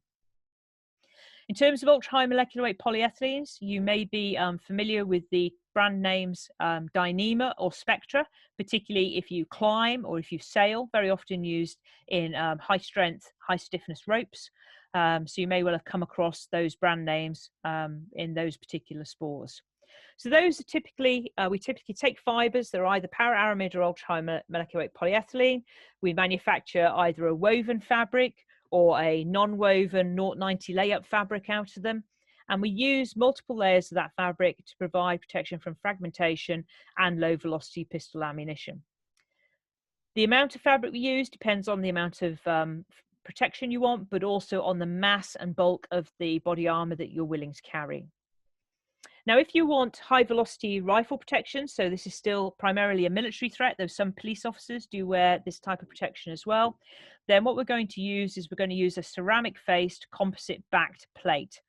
In terms of ultra-high molecular weight polyethylenes, you may be familiar with the brand names Dyneema or Spectra, particularly if you climb or if you sail, very often used in high-strength, high-stiffness ropes. So you may well have come across those brand names in those particular sports. So those are typically, we typically take fibres that are either para-aramid or ultra-high molecular weight polyethylene. We manufacture either a woven fabric or a non-woven 090 layup fabric out of them. And we use multiple layers of that fabric to provide protection from fragmentation and low velocity pistol ammunition. The amount of fabric we use depends on the amount of protection you want, but also on the mass and bulk of the body armor that you're willing to carry. Now, if you want high velocity rifle protection, so this is still primarily a military threat, though some police officers do wear this type of protection as well, then what we're going to use is we're going to use a ceramic faced composite backed plate.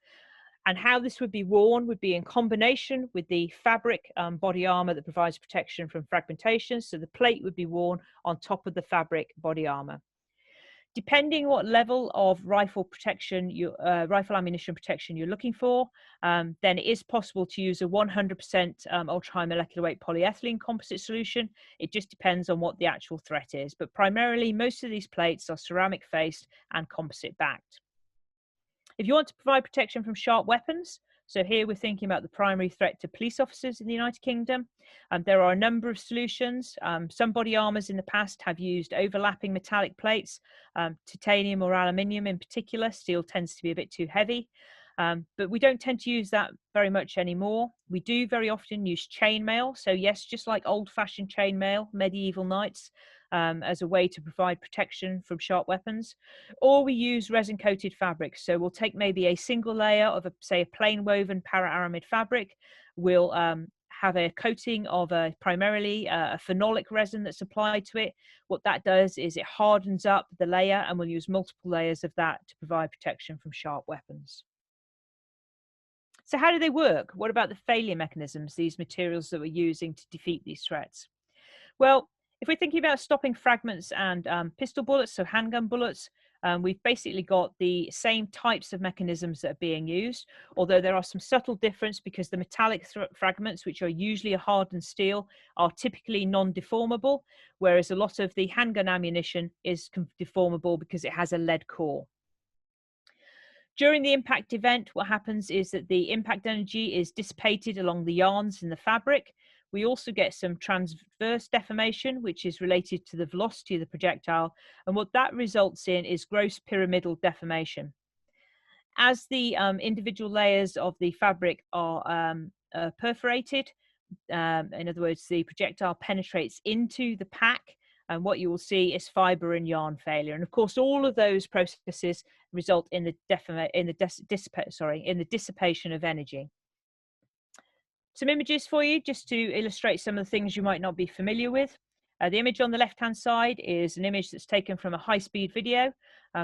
And how this would be worn would be in combination with the fabric body armor that provides protection from fragmentation. So the plate would be worn on top of the fabric body armor. Depending what level of rifle protection, rifle ammunition protection you're looking for, then it is possible to use a 100% ultra-high molecular weight polyethylene composite solution. It just depends on what the actual threat is. But primarily, most of these plates are ceramic faced and composite backed. If you want to provide protection from sharp weapons, so here we're thinking about the primary threat to police officers in the United Kingdom. There are a number of solutions. Some body armors in the past have used overlapping metallic plates, titanium or aluminium in particular. Steel tends to be a bit too heavy, but we don't tend to use that very much anymore. We do very often use chainmail. So yes, just like old-fashioned chainmail, medieval knights, as a way to provide protection from sharp weapons, or we use resin coated fabrics. So we'll take maybe a single layer of say a plain woven para-aramid fabric. We'll have a coating of primarily a phenolic resin that's applied to it. What that does is it hardens up the layer, and we'll use multiple layers of that to provide protection from sharp weapons. So how do they work? What about the failure mechanisms, these materials that we're using to defeat these threats? Well, if we're thinking about stopping fragments and pistol bullets, so handgun bullets, we've basically got the same types of mechanisms that are being used, although there are some subtle difference because the metallic fragments, which are usually a hardened steel, are typically non-deformable, whereas a lot of the handgun ammunition is deformable because it has a lead core. During the impact event, what happens is that the impact energy is dissipated along the yarns in the fabric. We also get some transverse deformation, which is related to the velocity of the projectile. And what that results in is gross pyramidal deformation. As the individual layers of the fabric are perforated, in other words, the projectile penetrates into the pack, and what you will see is fiber and yarn failure. And of course, all of those processes result in the dissipation of energy. Some images for you just to illustrate some of the things you might not be familiar with. The image on the left-hand side is an image that's taken from a high-speed video.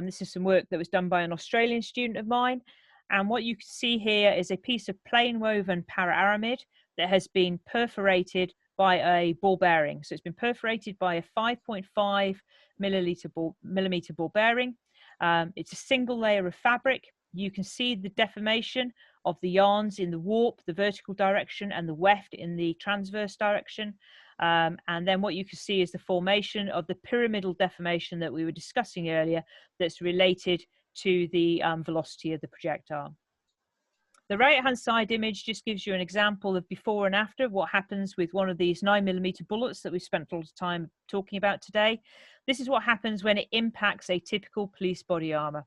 This is some work that was done by an Australian student of mine. And what you can see here is a piece of plain woven para-aramid that has been perforated by a ball bearing. So it's been perforated by a 5.5 millimeter ball bearing. It's a single layer of fabric. You can see the deformation of the yarns in the warp, the vertical direction, and the weft in the transverse direction. And then what you can see is the formation of the pyramidal deformation that we were discussing earlier that's related to the velocity of the projectile. The right-hand side image just gives you an example of before and after what happens with one of these 9mm bullets that we've spent a lot of time talking about today. This is what happens when it impacts a typical police body armour.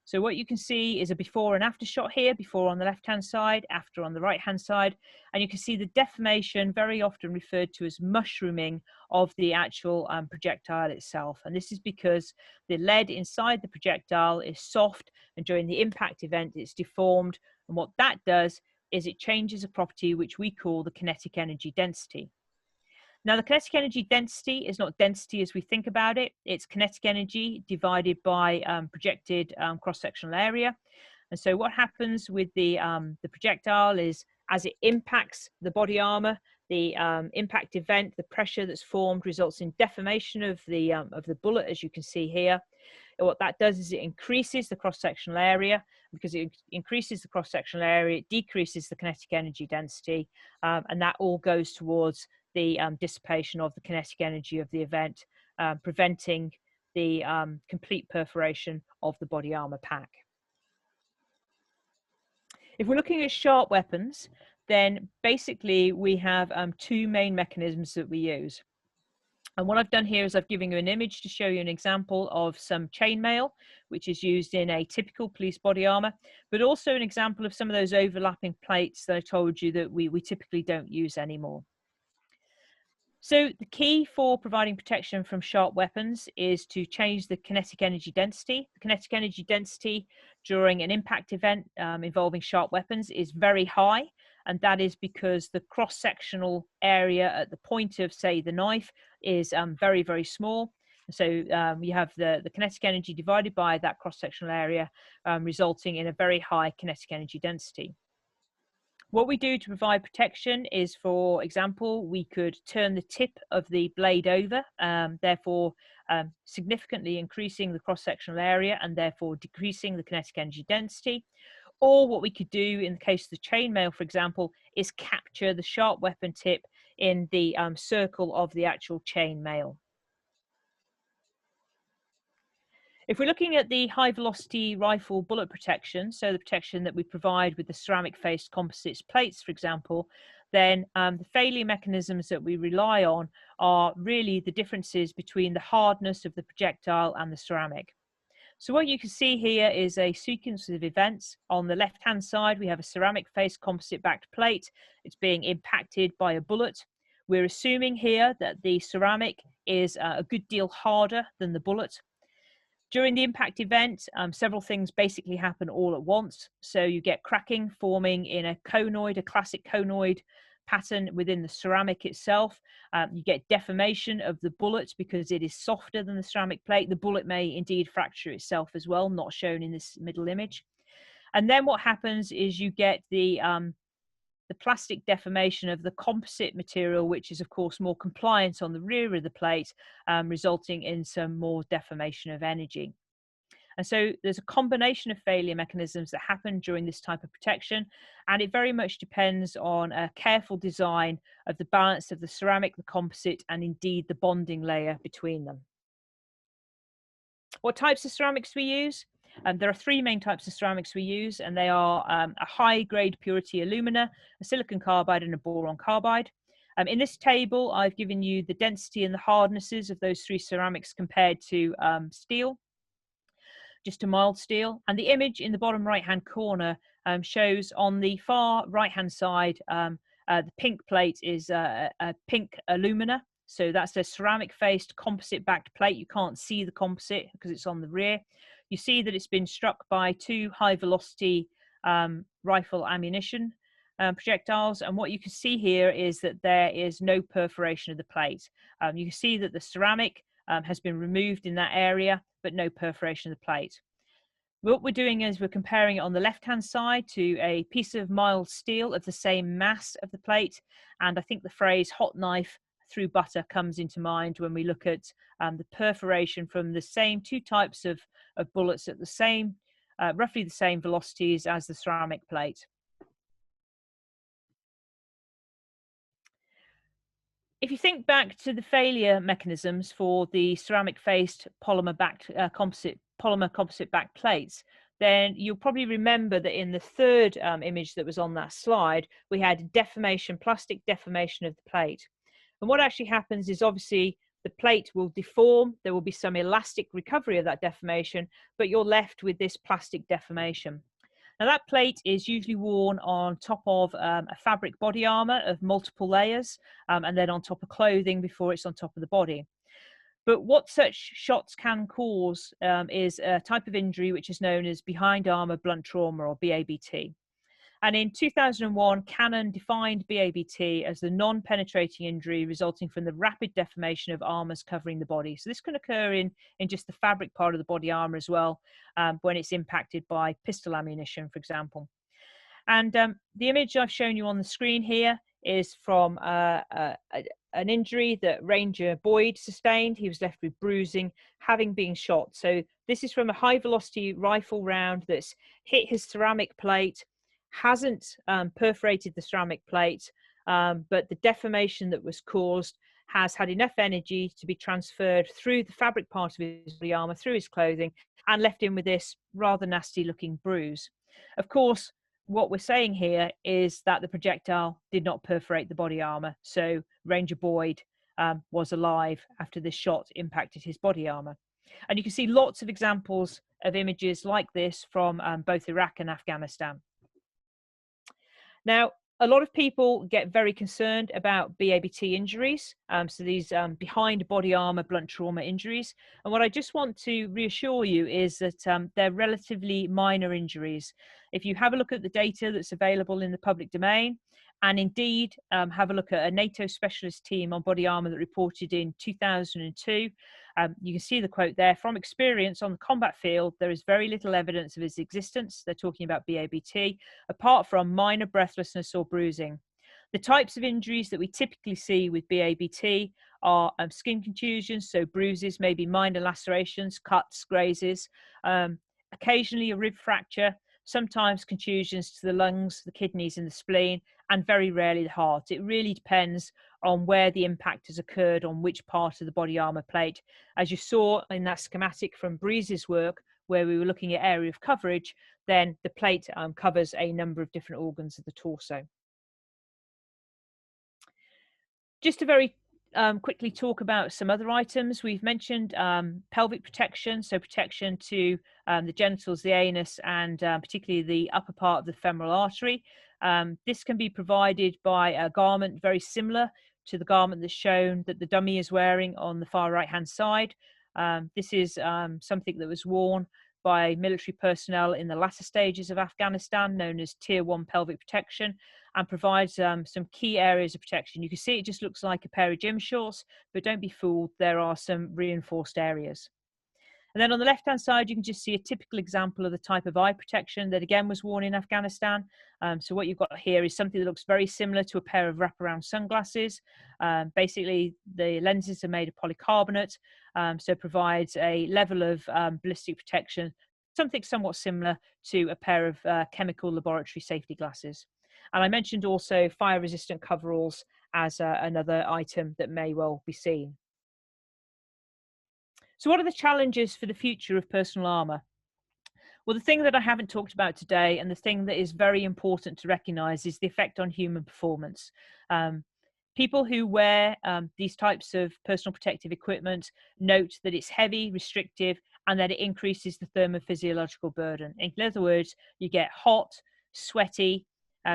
So what you can see is a before and after shot here, before on the left-hand side, after on the right-hand side, and you can see the deformation, very often referred to as mushrooming, of the actual projectile itself. And this is because the lead inside the projectile is soft, and during the impact event it's deformed, and what that does is it changes a property which we call the kinetic energy density. Now, the kinetic energy density is not density as we think about it. It's kinetic energy divided by projected cross-sectional area. And so what happens with the projectile is, as it impacts the body armor, the impact event, the pressure that's formed results in deformation of the bullet, as you can see here. And what that does is it increases the cross-sectional area. Because it increases the cross-sectional area, it decreases the kinetic energy density, and that all goes towards the dissipation of the kinetic energy of the event, preventing the complete perforation of the body armor pack. If we're looking at sharp weapons, then basically we have two main mechanisms that we use. And what I've done here is I've given you an image to show you an example of some chainmail, which is used in a typical police body armor, but also an example of some of those overlapping plates that I told you that we typically don't use anymore. So the key for providing protection from sharp weapons is to change the kinetic energy density. The kinetic energy density during an impact event involving sharp weapons is very high, and that is because the cross-sectional area at the point of, say, the knife is very, very small. So you have the kinetic energy divided by that cross-sectional area, resulting in a very high kinetic energy density. What we do to provide protection is, for example, we could turn the tip of the blade over, therefore significantly increasing the cross-sectional area and therefore decreasing the kinetic energy density. Or what we could do in the case of the chainmail, for example, is capture the sharp weapon tip in the circle of the actual chainmail. If we're looking at the high velocity rifle bullet protection, so the protection that we provide with the ceramic faced composites plates, for example, then the failure mechanisms that we rely on are really the differences between the hardness of the projectile and the ceramic. So what you can see here is a sequence of events. On the left-hand side, we have a ceramic faced composite backed plate. It's being impacted by a bullet. We're assuming here that the ceramic is a good deal harder than the bullet. During the impact event, several things basically happen all at once. So you get cracking forming in a conoid, a classic conoid pattern within the ceramic itself. You get deformation of the bullet because it is softer than the ceramic plate. The bullet may indeed fracture itself as well, not shown in this middle image. And then what happens is you get the plastic deformation of the composite material, which is of course more compliant on the rear of the plate, resulting in some more deformation of energy. And so there's a combination of failure mechanisms that happen during this type of protection, and it very much depends on a careful design of the balance of the ceramic, the composite, and indeed the bonding layer between them. What types of ceramics we use? There are three main types of ceramics we use, and they are a high-grade purity alumina, a silicon carbide, and a boron carbide. In this table, I've given you the density and the hardnesses of those three ceramics compared to steel, just a mild steel. And the image in the bottom right-hand corner shows on the far right-hand side, the pink plate is a pink alumina. So that's a ceramic-faced composite-backed plate. You can't see the composite because it's on the rear. You see that it's been struck by two high-velocity rifle ammunition projectiles. And what you can see here is that there is no perforation of the plate. You can see that the ceramic has been removed in that area, but no perforation of the plate. What we're doing is we're comparing it on the left-hand side to a piece of mild steel of the same mass of the plate. And I think the phrase hot knife through butter comes into mind when we look at the perforation from the same two types of bullets at the same, roughly the same velocities as the ceramic plate. If you think back to the failure mechanisms for the ceramic-faced polymer composite backed plates, then you'll probably remember that in the third image that was on that slide, we had deformation, plastic deformation of the plate. And what actually happens is obviously the plate will deform, there will be some elastic recovery of that deformation, but you're left with this plastic deformation. Now that plate is usually worn on top of a fabric body armor of multiple layers, and then on top of clothing before it's on top of the body. But what such shots can cause is a type of injury which is known as behind armor blunt trauma, or BABT. And in 2001, Canon defined BABT as the non-penetrating injury resulting from the rapid deformation of armors covering the body. So this can occur in just the fabric part of the body armor as well, when it's impacted by pistol ammunition, for example. And the image I've shown you on the screen here is from an injury that Ranger Boyd sustained. He was left with bruising, having been shot. So this is from a high velocity rifle round that's hit his ceramic plate, hasn't perforated the ceramic plate, but the deformation that was caused has had enough energy to be transferred through the fabric part of his body armor, through his clothing, and left him with this rather nasty looking bruise. Of course, what we're saying here is that the projectile did not perforate the body armor, so Ranger Boyd was alive after this shot impacted his body armor. And you can see lots of examples of images like this from both Iraq and Afghanistan. Now, a lot of people get very concerned about BABT injuries, so these behind body armor blunt trauma injuries. And what I just want to reassure you is that they're relatively minor injuries. If you have a look at the data that's available in the public domain, and indeed have a look at a NATO specialist team on body armor that reported in 2002, you can see the quote there: "From experience on the combat field, there is very little evidence of its existence." They're talking about BABT, apart from minor breathlessness or bruising. The types of injuries that we typically see with BABT are skin contusions, so bruises, maybe minor lacerations, cuts, grazes, occasionally a rib fracture, sometimes contusions to the lungs, the kidneys and the spleen, and very rarely the heart. It really depends on where the impact has occurred, on which part of the body armor plate. As you saw in that schematic from Breeze's work, where we were looking at area of coverage, then the plate covers a number of different organs of the torso. Just to very quickly talk about some other items. We've mentioned pelvic protection, so protection to the genitals, the anus, and particularly the upper part of the femoral artery. This can be provided by a garment very similar to the garment that's shown that the dummy is wearing on the far right-hand side. This is something that was worn by military personnel in the latter stages of Afghanistan, known as Tier 1 pelvic protection, and provides some key areas of protection. You can see it just looks like a pair of gym shorts, but don't be fooled, there are some reinforced areas. And then on the left-hand side, you can just see a typical example of the type of eye protection that again was worn in Afghanistan. So what you've got here is something that looks very similar to a pair of wraparound sunglasses. Basically, the lenses are made of polycarbonate, so provides a level of ballistic protection, something somewhat similar to a pair of chemical laboratory safety glasses. And I mentioned also fire-resistant coveralls as another item that may well be seen. So what are the challenges for the future of personal armour? Well, the thing that I haven't talked about today, and the thing that is very important to recognise, is the effect on human performance. People who wear these types of personal protective equipment note that it's heavy, restrictive, and that it increases the thermophysiological burden. In other words, you get hot, sweaty,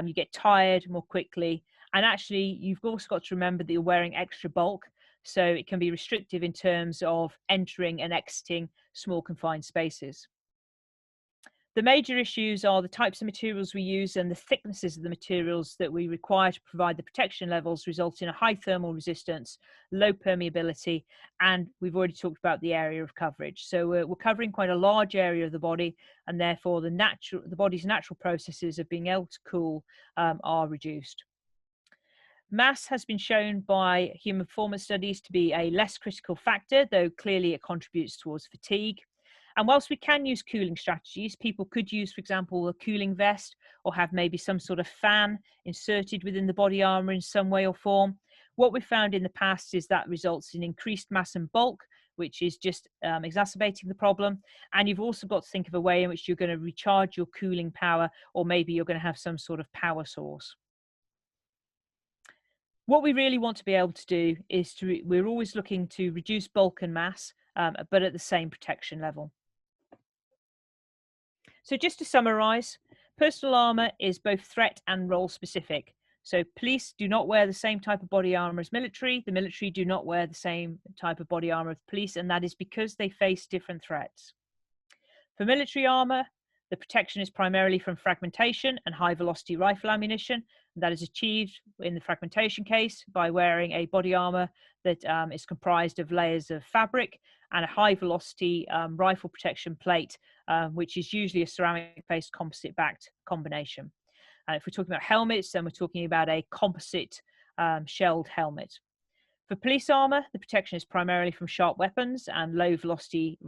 you get tired more quickly, and actually you've also got to remember that you're wearing extra bulk, so it can be restrictive in terms of entering and exiting small confined spaces. The major issues are the types of materials we use and the thicknesses of the materials that we require to provide the protection levels, result in a high thermal resistance, low permeability, and we've already talked about the area of coverage. So we're covering quite a large area of the body, and therefore the body's natural processes of being able to cool are reduced. Mass has been shown by human performance studies to be a less critical factor, though clearly it contributes towards fatigue. And whilst we can use cooling strategies, people could use, for example, a cooling vest, or have maybe some sort of fan inserted within the body armor in some way or form. What we found in the past is that results in increased mass and bulk, which is just exacerbating the problem. And you've also got to think of a way in which you're going to recharge your cooling power, or maybe you're going to have some sort of power source. What we really want to be able to do is we're always looking to reduce bulk and mass, but at the same protection level. So just to summarize, personal armour is both threat and role specific. So police do not wear the same type of body armour as military. The military do not wear the same type of body armour as police, and that is because they face different threats. For military armour, the protection is primarily from fragmentation and high velocity rifle ammunition. That is achieved in the fragmentation case by wearing a body armour that is comprised of layers of fabric and a high velocity rifle protection plate, which is usually a ceramic based composite backed combination. And if we're talking about helmets, then we're talking about a composite shelled helmet. For police armour, the protection is primarily from sharp weapons and low velocity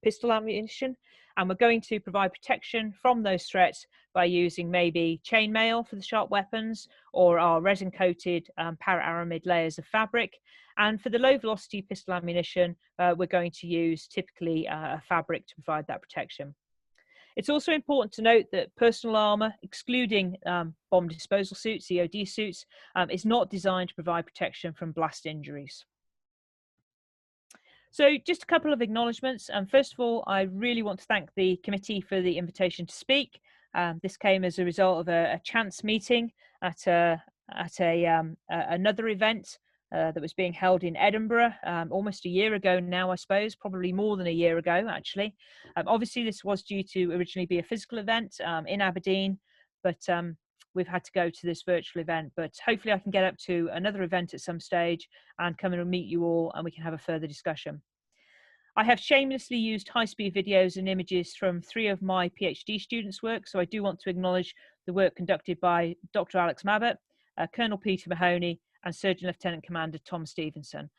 pistol ammunition. And we're going to provide protection from those threats by using maybe chainmail for the sharp weapons, or our resin coated para-aramid layers of fabric. And for the low velocity pistol ammunition, we're going to use typically a fabric to provide that protection. It's also important to note that personal armour, excluding bomb disposal suits, EOD suits, is not designed to provide protection from blast injuries. So just a couple of acknowledgements. First of all, I really want to thank the committee for the invitation to speak. This came as a result of a chance meeting at another event that was being held in Edinburgh almost a year ago now, I suppose, probably more than a year ago, actually. Obviously, this was due to originally be a physical event in Aberdeen, but we've had to go to this virtual event. But hopefully I can get up to another event at some stage and come and meet you all, and we can have a further discussion. I have shamelessly used high-speed videos and images from 3 of my PhD students' work, so I do want to acknowledge the work conducted by Dr. Alex Mabbott, Colonel Peter Mahoney, and Surgeon Lieutenant Commander Tom Stevenson,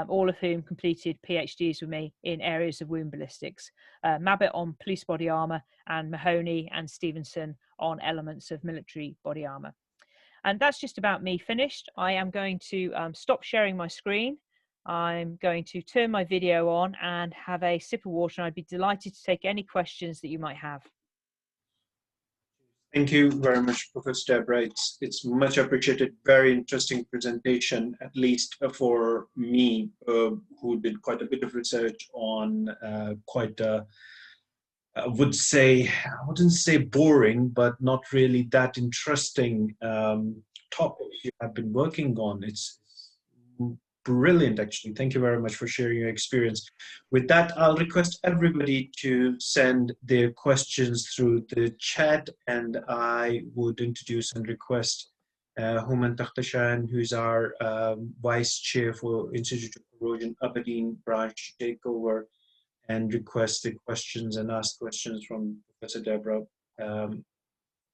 all of whom completed PhDs with me in areas of wound ballistics. Mabbott on police body armour, and Mahoney and Stevenson on elements of military body armour. And that's just about me finished. I am going to stop sharing my screen. I'm going to turn my video on and have a sip of water, and I'd be delighted to take any questions that you might have. Thank you very much, Professor Debra. It's much appreciated. Very interesting presentation, at least for me, who did quite a bit of research on quite a, I wouldn't say boring, but not really that interesting topic you have been working on. It's brilliant, actually. Thank you very much for sharing your experience. With that, I'll request everybody to send their questions through the chat, and I would introduce and request Hooman Takhtashan, who's our Vice Chair for Institute of Corrosion Aberdeen branch, to take over and request the questions and ask questions from Professor Debra.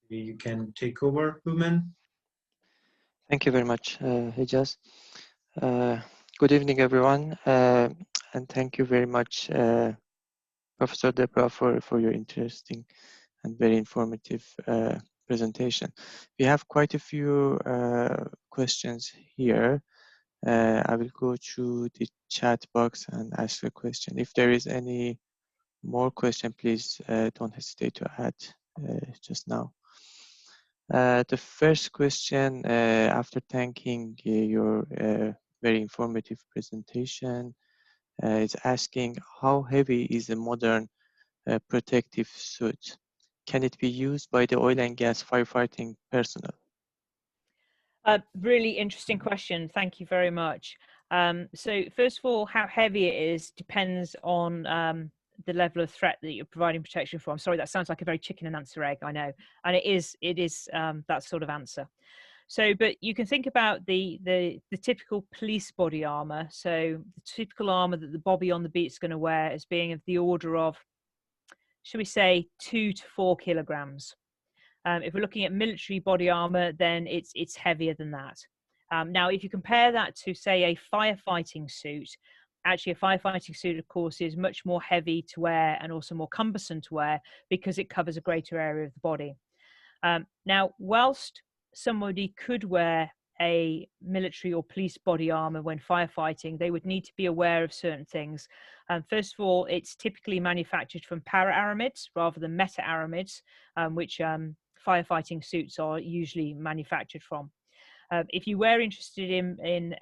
You can take over, Hooman. Thank you very much, Hijaz. Good evening, everyone, and thank you very much, Professor Debra, for your interesting and very informative presentation. We have quite a few questions here. I will go through the chat box and ask a question. If there is any more question, please don't hesitate to add just now. The first question, after thanking your very informative presentation, is asking how heavy is a modern protective suit? Can it be used by the oil and gas firefighting personnel? Really interesting question. Thank you very much. So first of all, how heavy it is depends on the level of threat that you're providing protection for. I'm sorry, that sounds like a very chicken and answer egg, I know. And it is that sort of answer. So, but you can think about the typical police body armour. So the typical armour that the bobby on the beat is going to wear as being of the order of, shall we say, 2 to 4 kilograms. If we're looking at military body armour, then it's heavier than that. Now, if you compare that to, say, a firefighting suit, actually a firefighting suit, of course, is much more heavy to wear and also more cumbersome to wear because it covers a greater area of the body. Now, whilst somebody could wear a military or police body armor when firefighting, they would need to be aware of certain things. First of all, it's typically manufactured from para-aramids rather than meta-aramids, which firefighting suits are usually manufactured from. If you were interested in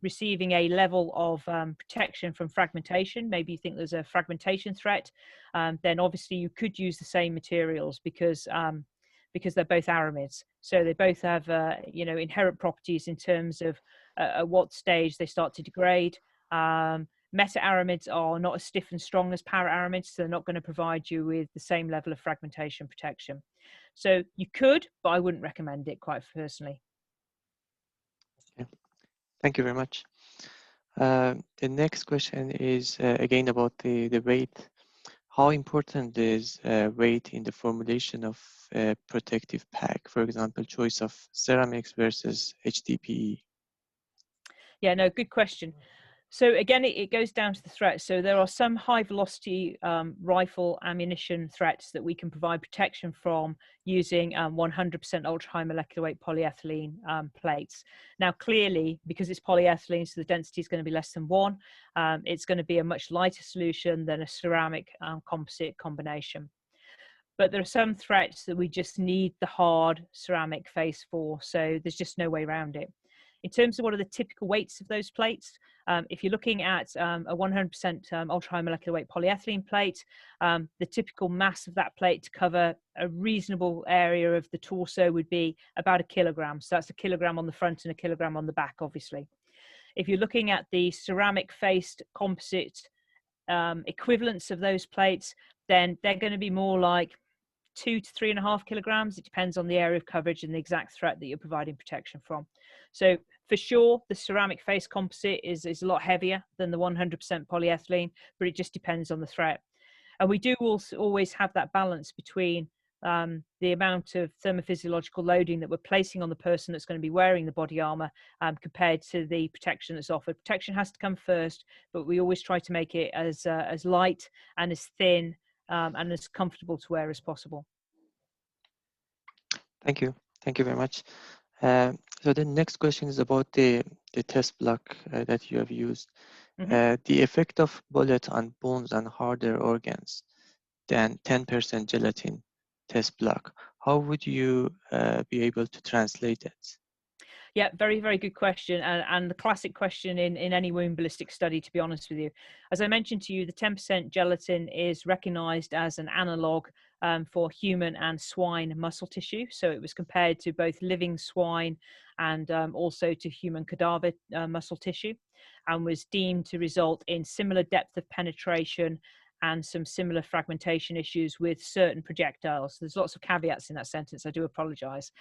receiving a level of protection from fragmentation, maybe you think there's a fragmentation threat, then obviously you could use the same materials because they're both aramids. So they both have you know, inherent properties in terms of at what stage they start to degrade. Meta-aramids are not as stiff and strong as para-aramids, so they're not going to provide you with the same level of fragmentation protection. So you could, but I wouldn't recommend it quite personally. Thank you very much. The next question is again about the weight. How important is weight in the formulation of a protective pack? For example, choice of ceramics versus HDPE. Yeah, no, good question. So again, it goes down to the threat. So there are some high velocity rifle ammunition threats that we can provide protection from using 100% ultra high molecular weight polyethylene plates. Now, clearly, because it's polyethylene, so the density is going to be less than 1, it's going to be a much lighter solution than a ceramic composite combination. But there are some threats that we just need the hard ceramic face for, so there's just no way around it. In terms of what are the typical weights of those plates, if you're looking at a 100% ultra high molecular weight polyethylene plate, the typical mass of that plate to cover a reasonable area of the torso would be about 1 kilogram. So that's 1 kilogram on the front and 1 kilogram on the back, obviously. If you're looking at the ceramic faced composite equivalents of those plates, then they're going to be more like 2 to 3.5 kilograms. It depends on the area of coverage and the exact threat that you're providing protection from. So for sure, the ceramic face composite is a lot heavier than the 100% polyethylene, but it just depends on the threat. And we do also always have that balance between the amount of thermophysiological loading that we're placing on the person that's going to be wearing the body armor compared to the protection that's offered. Protection has to come first, but we always try to make it as light and as thin and as comfortable to wear as possible. Thank you. Thank you very much. So the next question is about the test block that you have used. The effect of bullet on bones and harder organs than 10% gelatin test block. How would you be able to translate it? Yeah, very, very good question. And the classic question in any wound ballistic study, to be honest with you. As I mentioned to you, the 10% gelatin is recognized as an analog for human and swine muscle tissue. So it was compared to both living swine and also to human cadaver muscle tissue, and was deemed to result in similar depth of penetration and some similar fragmentation issues with certain projectiles. There's lots of caveats in that sentence. I do apologize.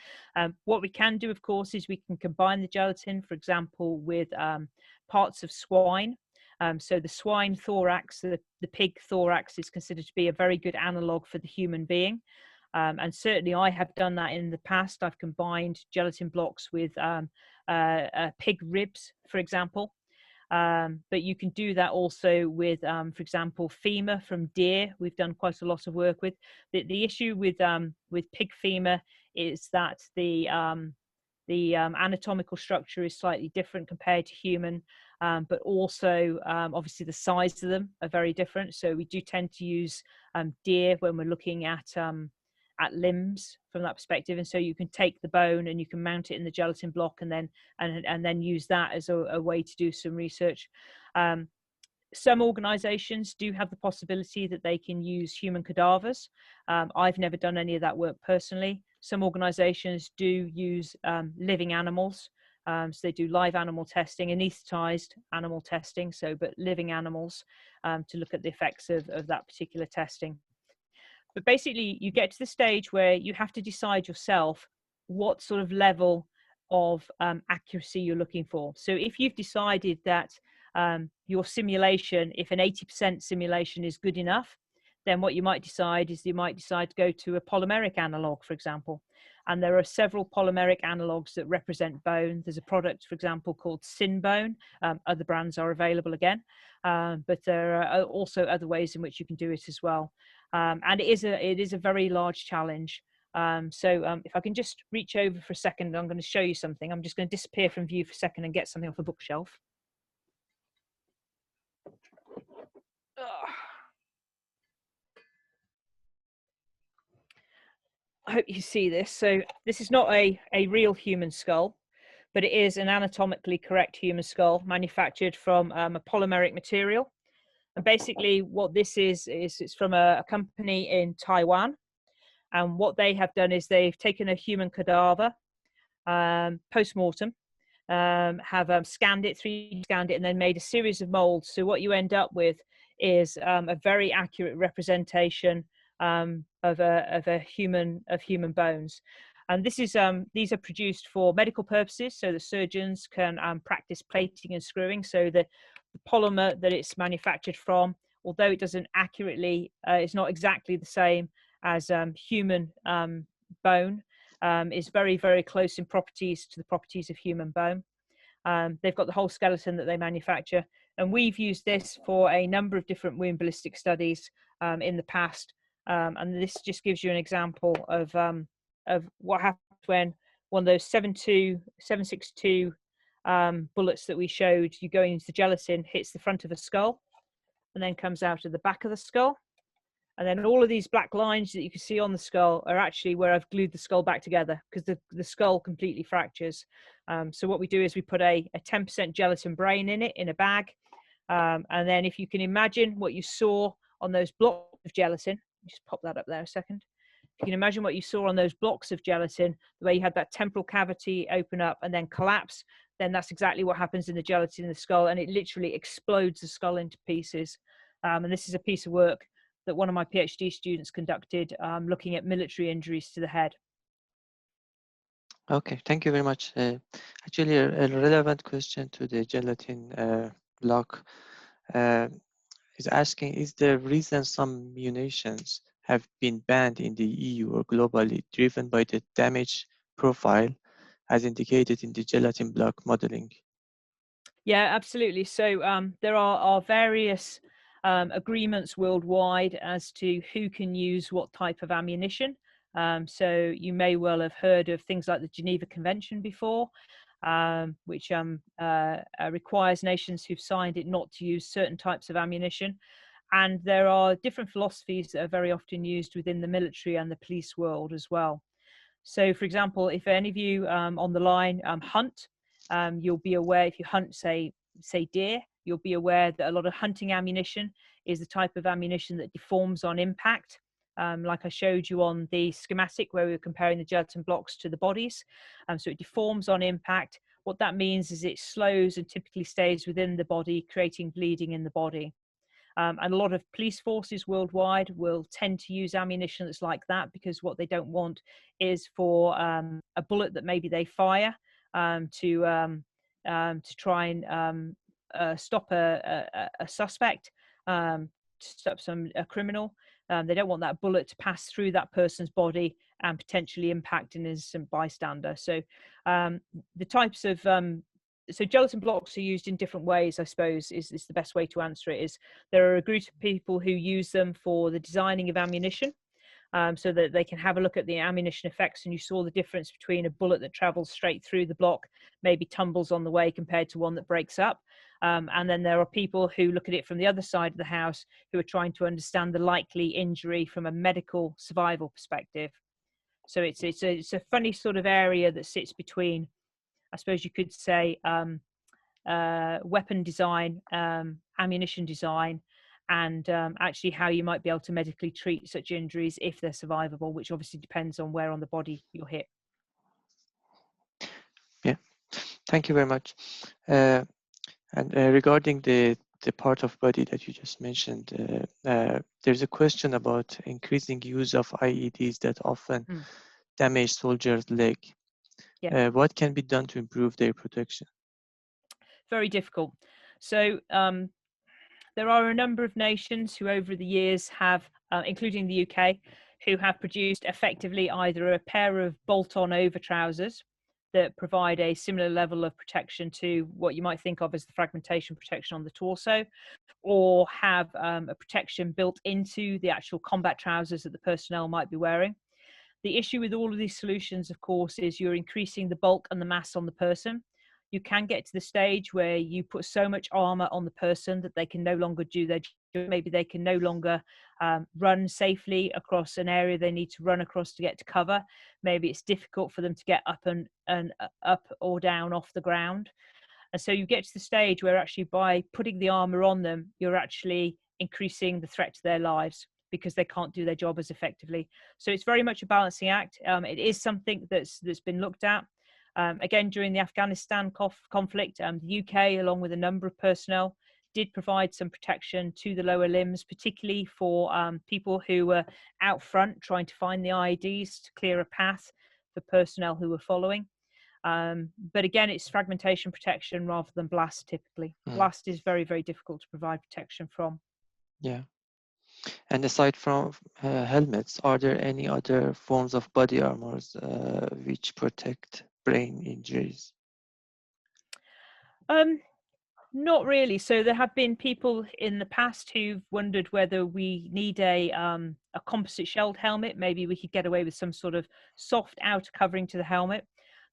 What we can do, of course, is we can combine the gelatin, for example, with parts of swine. So the swine thorax, the pig thorax, is considered to be a very good analog for the human being. And certainly I have done that in the past. I've combined gelatin blocks with pig ribs, for example. But you can do that also with, for example, femur from deer. We've done quite a lot of work with. The issue with pig femur is that the anatomical structure is slightly different compared to human, but also obviously the size of them are very different. So we do tend to use deer when we're looking at limbs from that perspective, and so you can take the bone and you can mount it in the gelatin block and then use that as a way to do some research. Some organizations do have the possibility that they can use human cadavers. I've never done any of that work personally. Some organizations do use living animals. So they do live animal testing, anesthetized animal testing, but living animals to look at the effects of that particular testing. But basically, you get to the stage where you have to decide yourself what sort of level of accuracy you're looking for. So if you've decided that your simulation, if an 80% simulation is good enough, then what you might decide is you might decide to go to a polymeric analog, for example. And there are several polymeric analogs that represent bone. There's a product, for example, called SynBone. Other brands are available again, but there are also other ways in which you can do it as well. And it is a very large challenge. If I can just reach over for a second, I'm going to show you something. I'm just going to disappear from view for a second and get something off a bookshelf. I hope you see this. So this is not a real human skull, but it is an anatomically correct human skull manufactured from a polymeric material. And basically what this is it's from a company in Taiwan. And what they have done is they've taken a human cadaver post-mortem, have scanned it, 3D scanned it, and then made a series of molds. So what you end up with is a very accurate representation of human bones. And this is these are produced for medical purposes, so that surgeons can practice plating and screwing. So the polymer that it's manufactured from, although it doesn't accurately, it's not exactly the same as human bone, is very, very close in properties to the properties of human bone. They've got the whole skeleton that they manufacture, and we've used this for a number of different wound ballistic studies in the past. And this just gives you an example of what happens when one of those 762 bullets that we showed you going into the gelatin hits the front of a skull and then comes out of the back of the skull. And then all of these black lines that you can see on the skull are actually where I've glued the skull back together, because the skull completely fractures. So what we do is we put a 10% gelatin brain in it in a bag. And then if you can imagine what you saw on those blocks of gelatin, just pop that up there a second. If you can imagine what you saw on those blocks of gelatin, the way you had that temporal cavity open up and then collapse, then that's exactly what happens in the gelatin in the skull, and it literally explodes the skull into pieces. And this is a piece of work that one of my PhD students conducted, looking at military injuries to the head. Okay, thank you very much. Actually, a relevant question to the gelatin block is asking, is the reason some munitions have been banned in the EU or globally driven by the damage profile as indicated in the gelatin block modeling? Yeah, absolutely. So there are various agreements worldwide as to who can use what type of ammunition. So you may well have heard of things like the Geneva Convention before, which requires nations who've signed it not to use certain types of ammunition. And there are different philosophies that are very often used within the military and the police world as well. So, for example, if any of you on the line hunt, you'll be aware, if you hunt, say deer, you'll be aware that a lot of hunting ammunition is the type of ammunition that deforms on impact. Like I showed you on the schematic where we were comparing the gelatin blocks to the bodies. So it deforms on impact. What that means is it slows and typically stays within the body, creating bleeding in the body. And a lot of police forces worldwide will tend to use ammunition that's like that, because what they don't want is for a bullet that maybe they fire to try and stop a suspect, to stop a criminal. They don't want that bullet to pass through that person's body and potentially impact an innocent bystander. So the types of so gelatin blocks are used in different ways, I suppose, is the best way to answer it. Is there are a group of people who use them for the designing of ammunition, so that they can have a look at the ammunition effects, and you saw the difference between a bullet that travels straight through the block, maybe tumbles on the way, compared to one that breaks up. And then there are people who look at it from the other side of the house, who are trying to understand the likely injury from a medical survival perspective. So it's a funny sort of area that sits between, I suppose you could say, weapon design, ammunition design, and actually how you might be able to medically treat such injuries if they're survivable, which obviously depends on where on the body you're hit. Yeah, thank you very much. And regarding the part of body that you just mentioned, there's a question about increasing use of IEDs that often damage soldiers' leg. Yeah. What can be done to improve their protection? Very difficult. So there are a number of nations who over the years have, including the UK, who have produced effectively either a pair of bolt-on over trousers that provide a similar level of protection to what you might think of as the fragmentation protection on the torso, or have a protection built into the actual combat trousers that the personnel might be wearing. The issue with all of these solutions, of course, is you're increasing the bulk and the mass on the person. You can get to the stage where you put so much armor on the person that they can no longer do their job. Maybe they can no longer run safely across an area they need to run across to get to cover. Maybe it's difficult for them to get up and up or down off the ground. And so you get to the stage where actually by putting the armor on them, you're actually increasing the threat to their lives because they can't do their job as effectively. So it's very much a balancing act. It is something that's been looked at. Again, during the Afghanistan conflict, the UK, along with a number of personnel, did provide some protection to the lower limbs, particularly for people who were out front trying to find the IEDs to clear a path for personnel who were following. But again, it's fragmentation protection rather than blast typically. Blast is very, very difficult to provide protection from. Yeah. And aside from helmets, are there any other forms of body armors which protect brain injuries? Not really. So there have been people in the past who've wondered whether we need a composite shelled helmet. Maybe we could get away with some sort of soft outer covering to the helmet.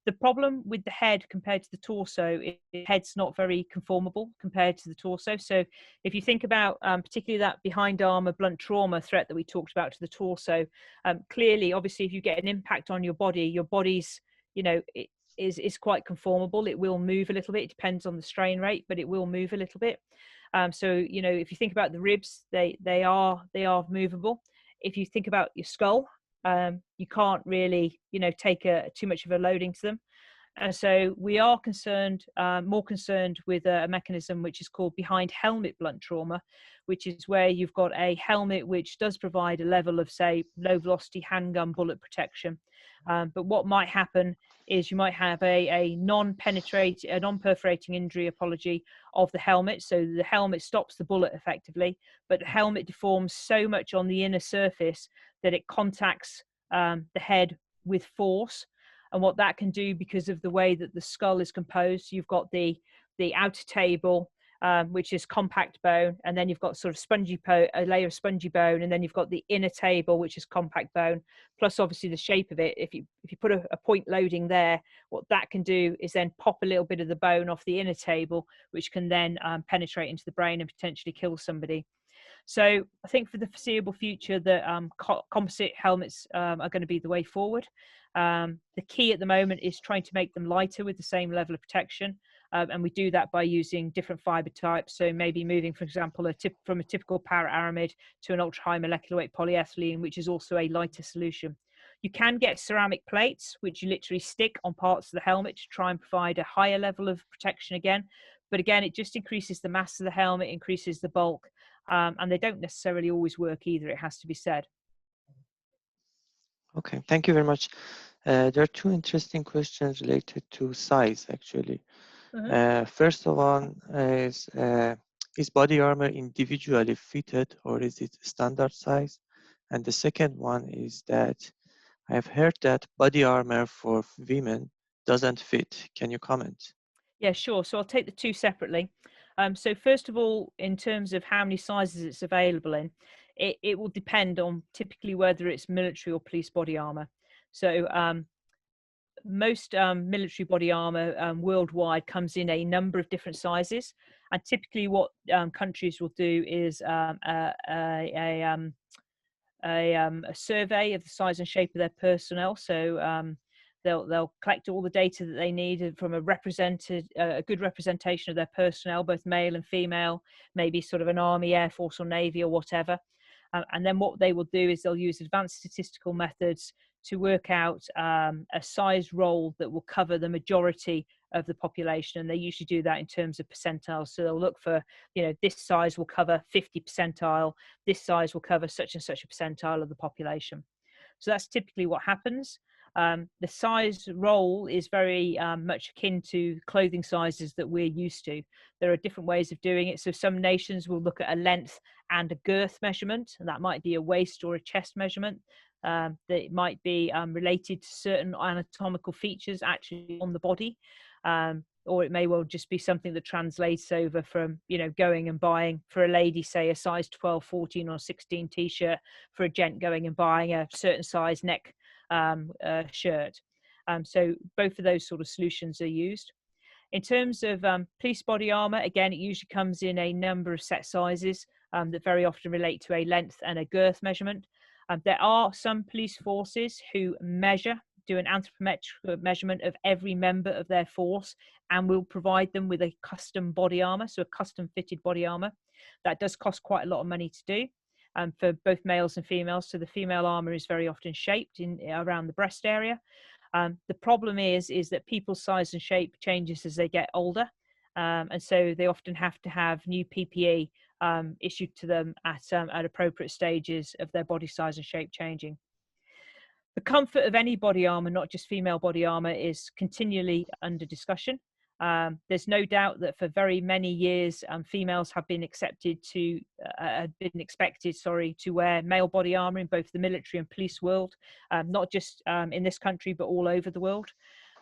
The problem with the head compared to the torso, the head's not very conformable compared to the torso. So if you think about particularly that behind armor blunt trauma threat that we talked about to the torso, clearly, obviously, if you get an impact on your body's, is quite conformable. It will move a little bit. It depends on the strain rate, but it will move a little bit. So, if you think about the ribs, they are movable. If you think about your skull, you can't really, take too much of a loading to them. And so we are more concerned with a mechanism which is called behind helmet blunt trauma, which is where you've got a helmet which does provide a level of, say, low velocity handgun bullet protection. But what might happen is you might have a non-perforating injury of the helmet. So the helmet stops the bullet effectively, but the helmet deforms so much on the inner surface that it contacts the head with force. And what that can do, because of the way that the skull is composed, you've got the outer table, which is compact bone, and then you've got sort of a layer of spongy bone, and then you've got the inner table, which is compact bone, plus obviously the shape of it. If you put a point loading there, what that can do is then pop a little bit of the bone off the inner table, which can then penetrate into the brain and potentially kill somebody. So I think for the foreseeable future that composite helmets are going to be the way forward. The key at the moment is trying to make them lighter with the same level of protection. And we do that by using different fiber types. So maybe moving, for example, from a typical para-aramid to an ultra-high molecular weight polyethylene, which is also a lighter solution. You can get ceramic plates, which you literally stick on parts of the helmet to try and provide a higher level of protection again. But again, it just increases the mass of the helmet, increases the bulk, and they don't necessarily always work either, it has to be said. Okay, thank you very much. There are two interesting questions related to size, actually. First of all is body armor individually fitted or is it standard size? And the second one is that I have heard that body armor for women doesn't fit. Can you comment? Yeah, sure. So I'll take the two separately. So first of all, in terms of how many sizes it's available in, it will depend on typically whether it's military or police body armor. So most military body armor worldwide comes in a number of different sizes, and typically what countries will do is a survey of the size and shape of their personnel. So they'll collect all the data that they need from a good representation of their personnel, both male and female, maybe sort of an army, air force or navy or whatever. And then what they will do is they'll use advanced statistical methods to work out a size roll that will cover the majority of the population. And they usually do that in terms of percentiles. So they'll look for, this size will cover 50 percentile, this size will cover such and such a percentile of the population. So that's typically what happens. The size roll is very much akin to clothing sizes that we're used to. There are different ways of doing it. So some nations will look at a length and a girth measurement, and that might be a waist or a chest measurement. That might be related to certain anatomical features actually on the body, or it may well just be something that translates over from, going and buying for a lady, say a size 12, 14 or 16 t-shirt, for a gent going and buying a certain size neck shirt. So both of those sort of solutions are used. In terms of police body armor, again, it usually comes in a number of set sizes that very often relate to a length and a girth measurement. There are some police forces who do an anthropometric measurement of every member of their force and will provide them with a custom body armor, so a custom fitted body armor. That does cost quite a lot of money to do for both males and females. So the female armor is very often shaped around the breast area. The problem is that people's size and shape changes as they get older. And so they often have to have new PPE issued to them at appropriate stages of their body size and shape changing. The comfort of any body armor, not just female body armor, is continually under discussion. There's no doubt that for very many years, females have been expected to wear male body armor in both the military and police world, not just in this country, but all over the world.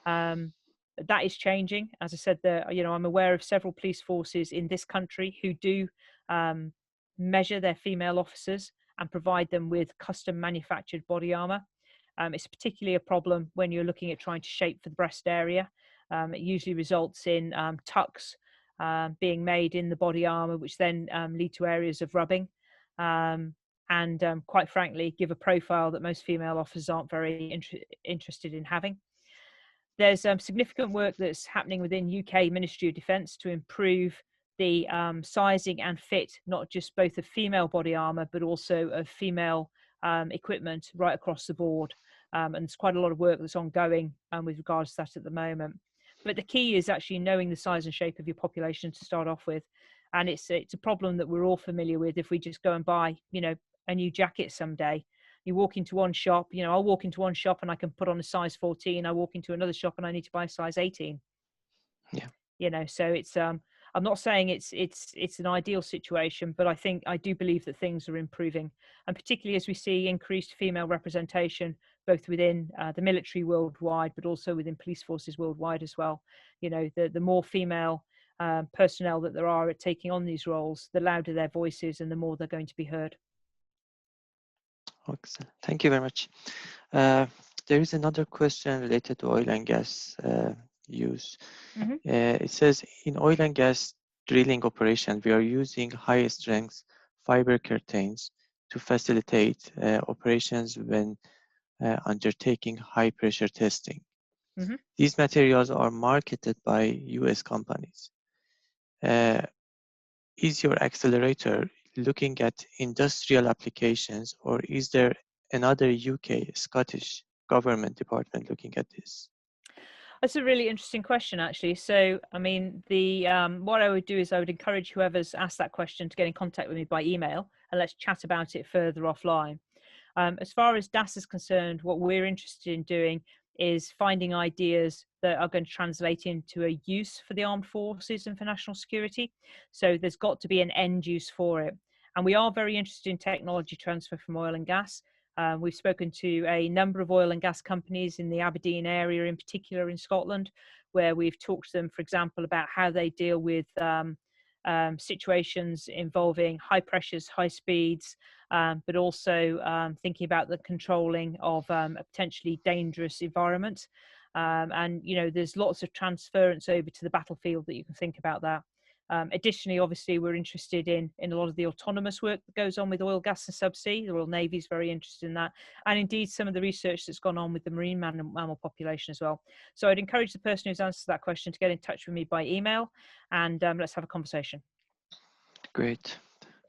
That is changing. As I said, I'm aware of several police forces in this country who do measure their female officers and provide them with custom manufactured body armor. It's particularly a problem when you're looking at trying to shape for the breast area. It usually results in tucks being made in the body armor, which then lead to areas of rubbing, and quite frankly, give a profile that most female officers aren't very interested in having. There's significant work that's happening within UK Ministry of Defence to improve the sizing and fit, not just both of female body armor, but also of female equipment right across the board. And there's quite a lot of work that's ongoing with regards to that at the moment. But the key is actually knowing the size and shape of your population to start off with. And it's a problem that we're all familiar with. If we just go and buy, a new jacket someday, you walk into one shop, I'll walk into one shop and I can put on a size 14. I walk into another shop and I need to buy a size 18. Yeah. So it's, I'm not saying it's an ideal situation, but I do believe that things are improving, and particularly as we see increased female representation both within the military worldwide, but also within police forces worldwide as well. The more female personnel that there are at taking on these roles, the louder their voices and the more they're going to be heard. Excellent. Thank you very much. There is another question related to oil and gas use. Mm-hmm. It says, in oil and gas drilling operation, we are using high strength fiber curtains to facilitate operations when undertaking high pressure testing. Mm-hmm. These materials are marketed by US companies. Is your accelerator looking at industrial applications, or is there another UK, Scottish government department looking at this? That's a really interesting question, actually. So, I mean, what I would do is I would encourage whoever's asked that question to get in contact with me by email, and let's chat about it further offline. As far as DASA is concerned, what we're interested in doing is finding ideas that are going to translate into a use for the armed forces and for national security. So there's got to be an end use for it. And we are very interested in technology transfer from oil and gas. We've spoken to a number of oil and gas companies in the Aberdeen area, in particular in Scotland, where we've talked to them, for example, about how they deal with situations involving high pressures, high speeds, but also thinking about the controlling of a potentially dangerous environment. And, there's lots of transference over to the battlefield that you can think about that. Additionally, obviously, we're interested in a lot of the autonomous work that goes on with oil, gas and subsea. The Royal Navy is very interested in that. And indeed, some of the research that's gone on with the marine mammal population as well. So I'd encourage the person who's answered that question to get in touch with me by email, and let's have a conversation. Great.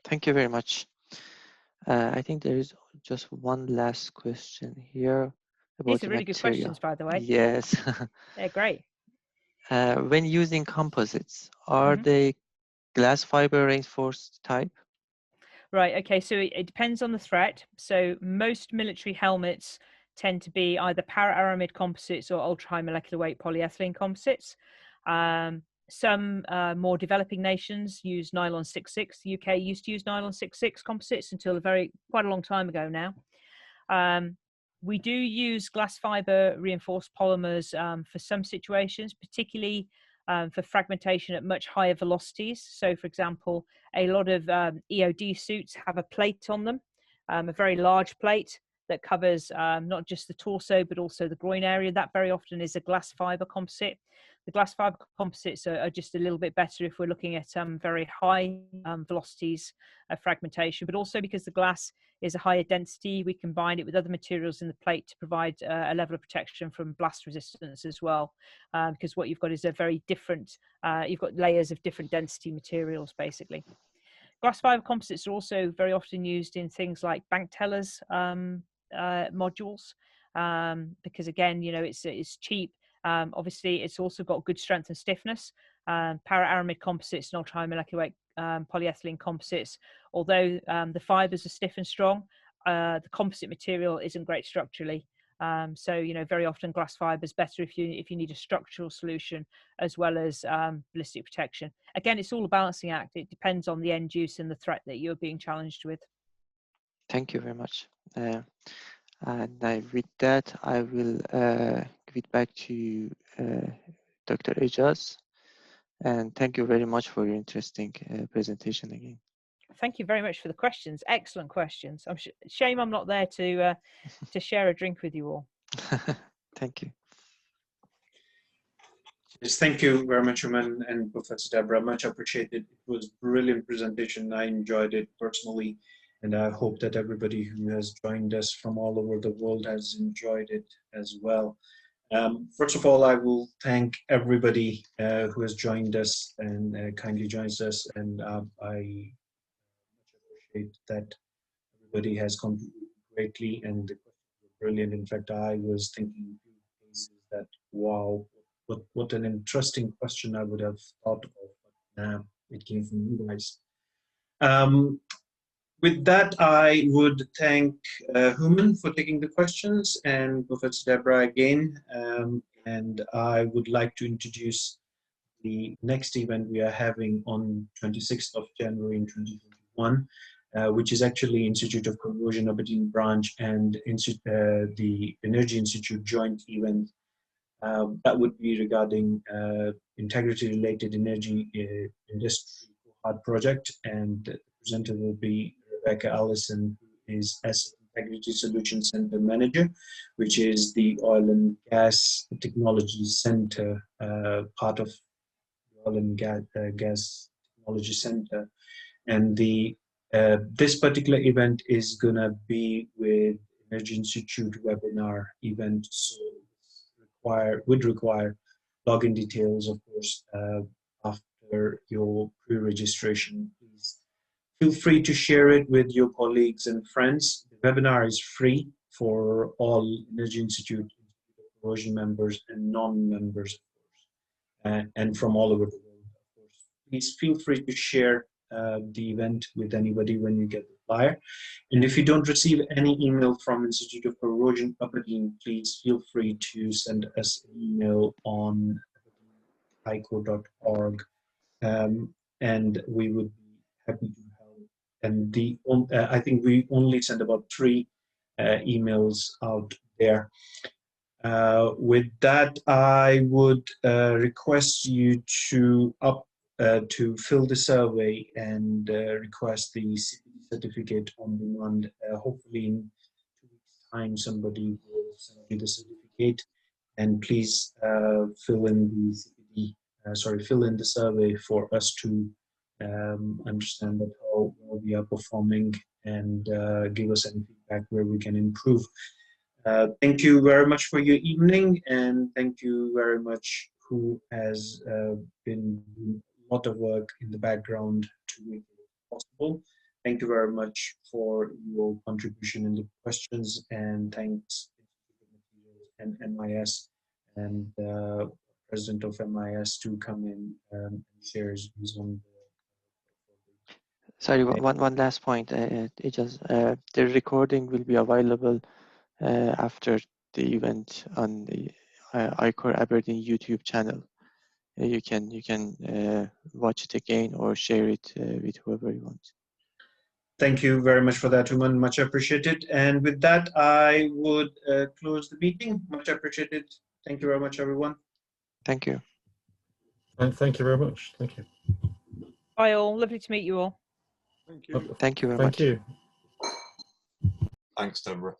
Thank you very much. I think there is just one last question here. These are really good questions, by the way. Yes. They're great. When using composites, are they glass fiber reinforced type? Right, okay, so it depends on the threat. So most military helmets tend to be either para-aramid composites or ultra-high molecular weight polyethylene composites. Some more developing nations use nylon 6/6. The UK used to use nylon 6/6 composites until quite a long time ago now. We do use glass fiber reinforced polymers for some situations, particularly for fragmentation at much higher velocities. So, for example, a lot of EOD suits have a plate on them, a very large plate that covers not just the torso, but also the groin area. That very often is a glass fiber composite. The glass fiber composites are just a little bit better if we're looking at very high velocities of fragmentation, but also because the glass is a higher density, we combine it with other materials in the plate to provide a level of protection from blast resistance as well. Because what you've got is a very different, you've got layers of different density materials basically. Glass fiber composites are also very often used in things like bank tellers modules, because again, you know, it's cheap. Obviously, it's also got good strength and stiffness. Para-aramid composites and ultra-high-molecular weight polyethylene composites, although the fibers are stiff and strong, the composite material isn't great structurally. So, you know, very often glass fiber is better if you need a structural solution as well as ballistic protection. Again, it's all a balancing act. It depends on the end use and the threat that you're being challenged with. Thank you very much. And with that, I will give it back to Dr. Ejaz. And thank you very much for your interesting presentation again. Thank you very much for the questions. Excellent questions. Shame I'm not there to share a drink with you all. Thank you. Yes, thank you very much, Uman and Professor Debra. Much appreciated. It was a brilliant presentation. I enjoyed it personally, and I hope that everybody who has joined us from all over the world has enjoyed it as well. First of all, I will thank everybody who has joined us and kindly joins us, and I much appreciate that everybody has contributed greatly, and the questions were brilliant. In fact, I was thinking a few cases that, wow, what an interesting question I would have thought of, but it came from you guys. With that, I would thank Human for taking the questions and Professor Debra again. And I would like to introduce the next event we are having on 26th of January in 2021, which is actually Institute of Corrosion Aberdeen branch and the Energy Institute joint event. That would be regarding integrity-related energy industry hard project, and the presenter will be Rebecca Allison, who is Asset Integrity Solutions Center Manager, which is the Oil and Gas Technology Center, part of the Oil and Gas Technology Center. And this particular event is gonna be with Energy Institute webinar event, so would require login details, of course, after your pre-registration. Please feel free to share it with your colleagues and friends. The webinar is free for all Energy Institute Corrosion members and non-members, of course, and from all over the world, of course. Please feel free to share the event with anybody when you get the flyer. And if you don't receive any email from Institute of Corrosion Aberdeen, please feel free to send us an email on ICorr.org, and we would be happy to help. And I think we only send about 3 emails out there. With that, I would request you to fill the survey and request the certificate on demand. Hopefully in 2 weeks' time, somebody will send you the certificate. And please fill in the survey for us to understand that how well we are performing, and give us any feedback where we can improve. Thank you very much for your evening, and thank you very much who has been doing a lot of work in the background to make it possible. Thank you very much for your contribution in the questions, and thanks and MIS and President of MIS to come in and share his views on the. Sorry, one last point. The recording will be available after the event on the ICorr Aberdeen YouTube channel. You can watch it again or share it with whoever you want. Thank you very much for that, Uman. Much appreciated. And with that, I would close the meeting. Much appreciated. Thank you very much, everyone. Thank you. And thank you very much. Thank you. Bye all. Lovely to meet you all. Thank you. Thank you very much. Thank you. Thanks, Debra.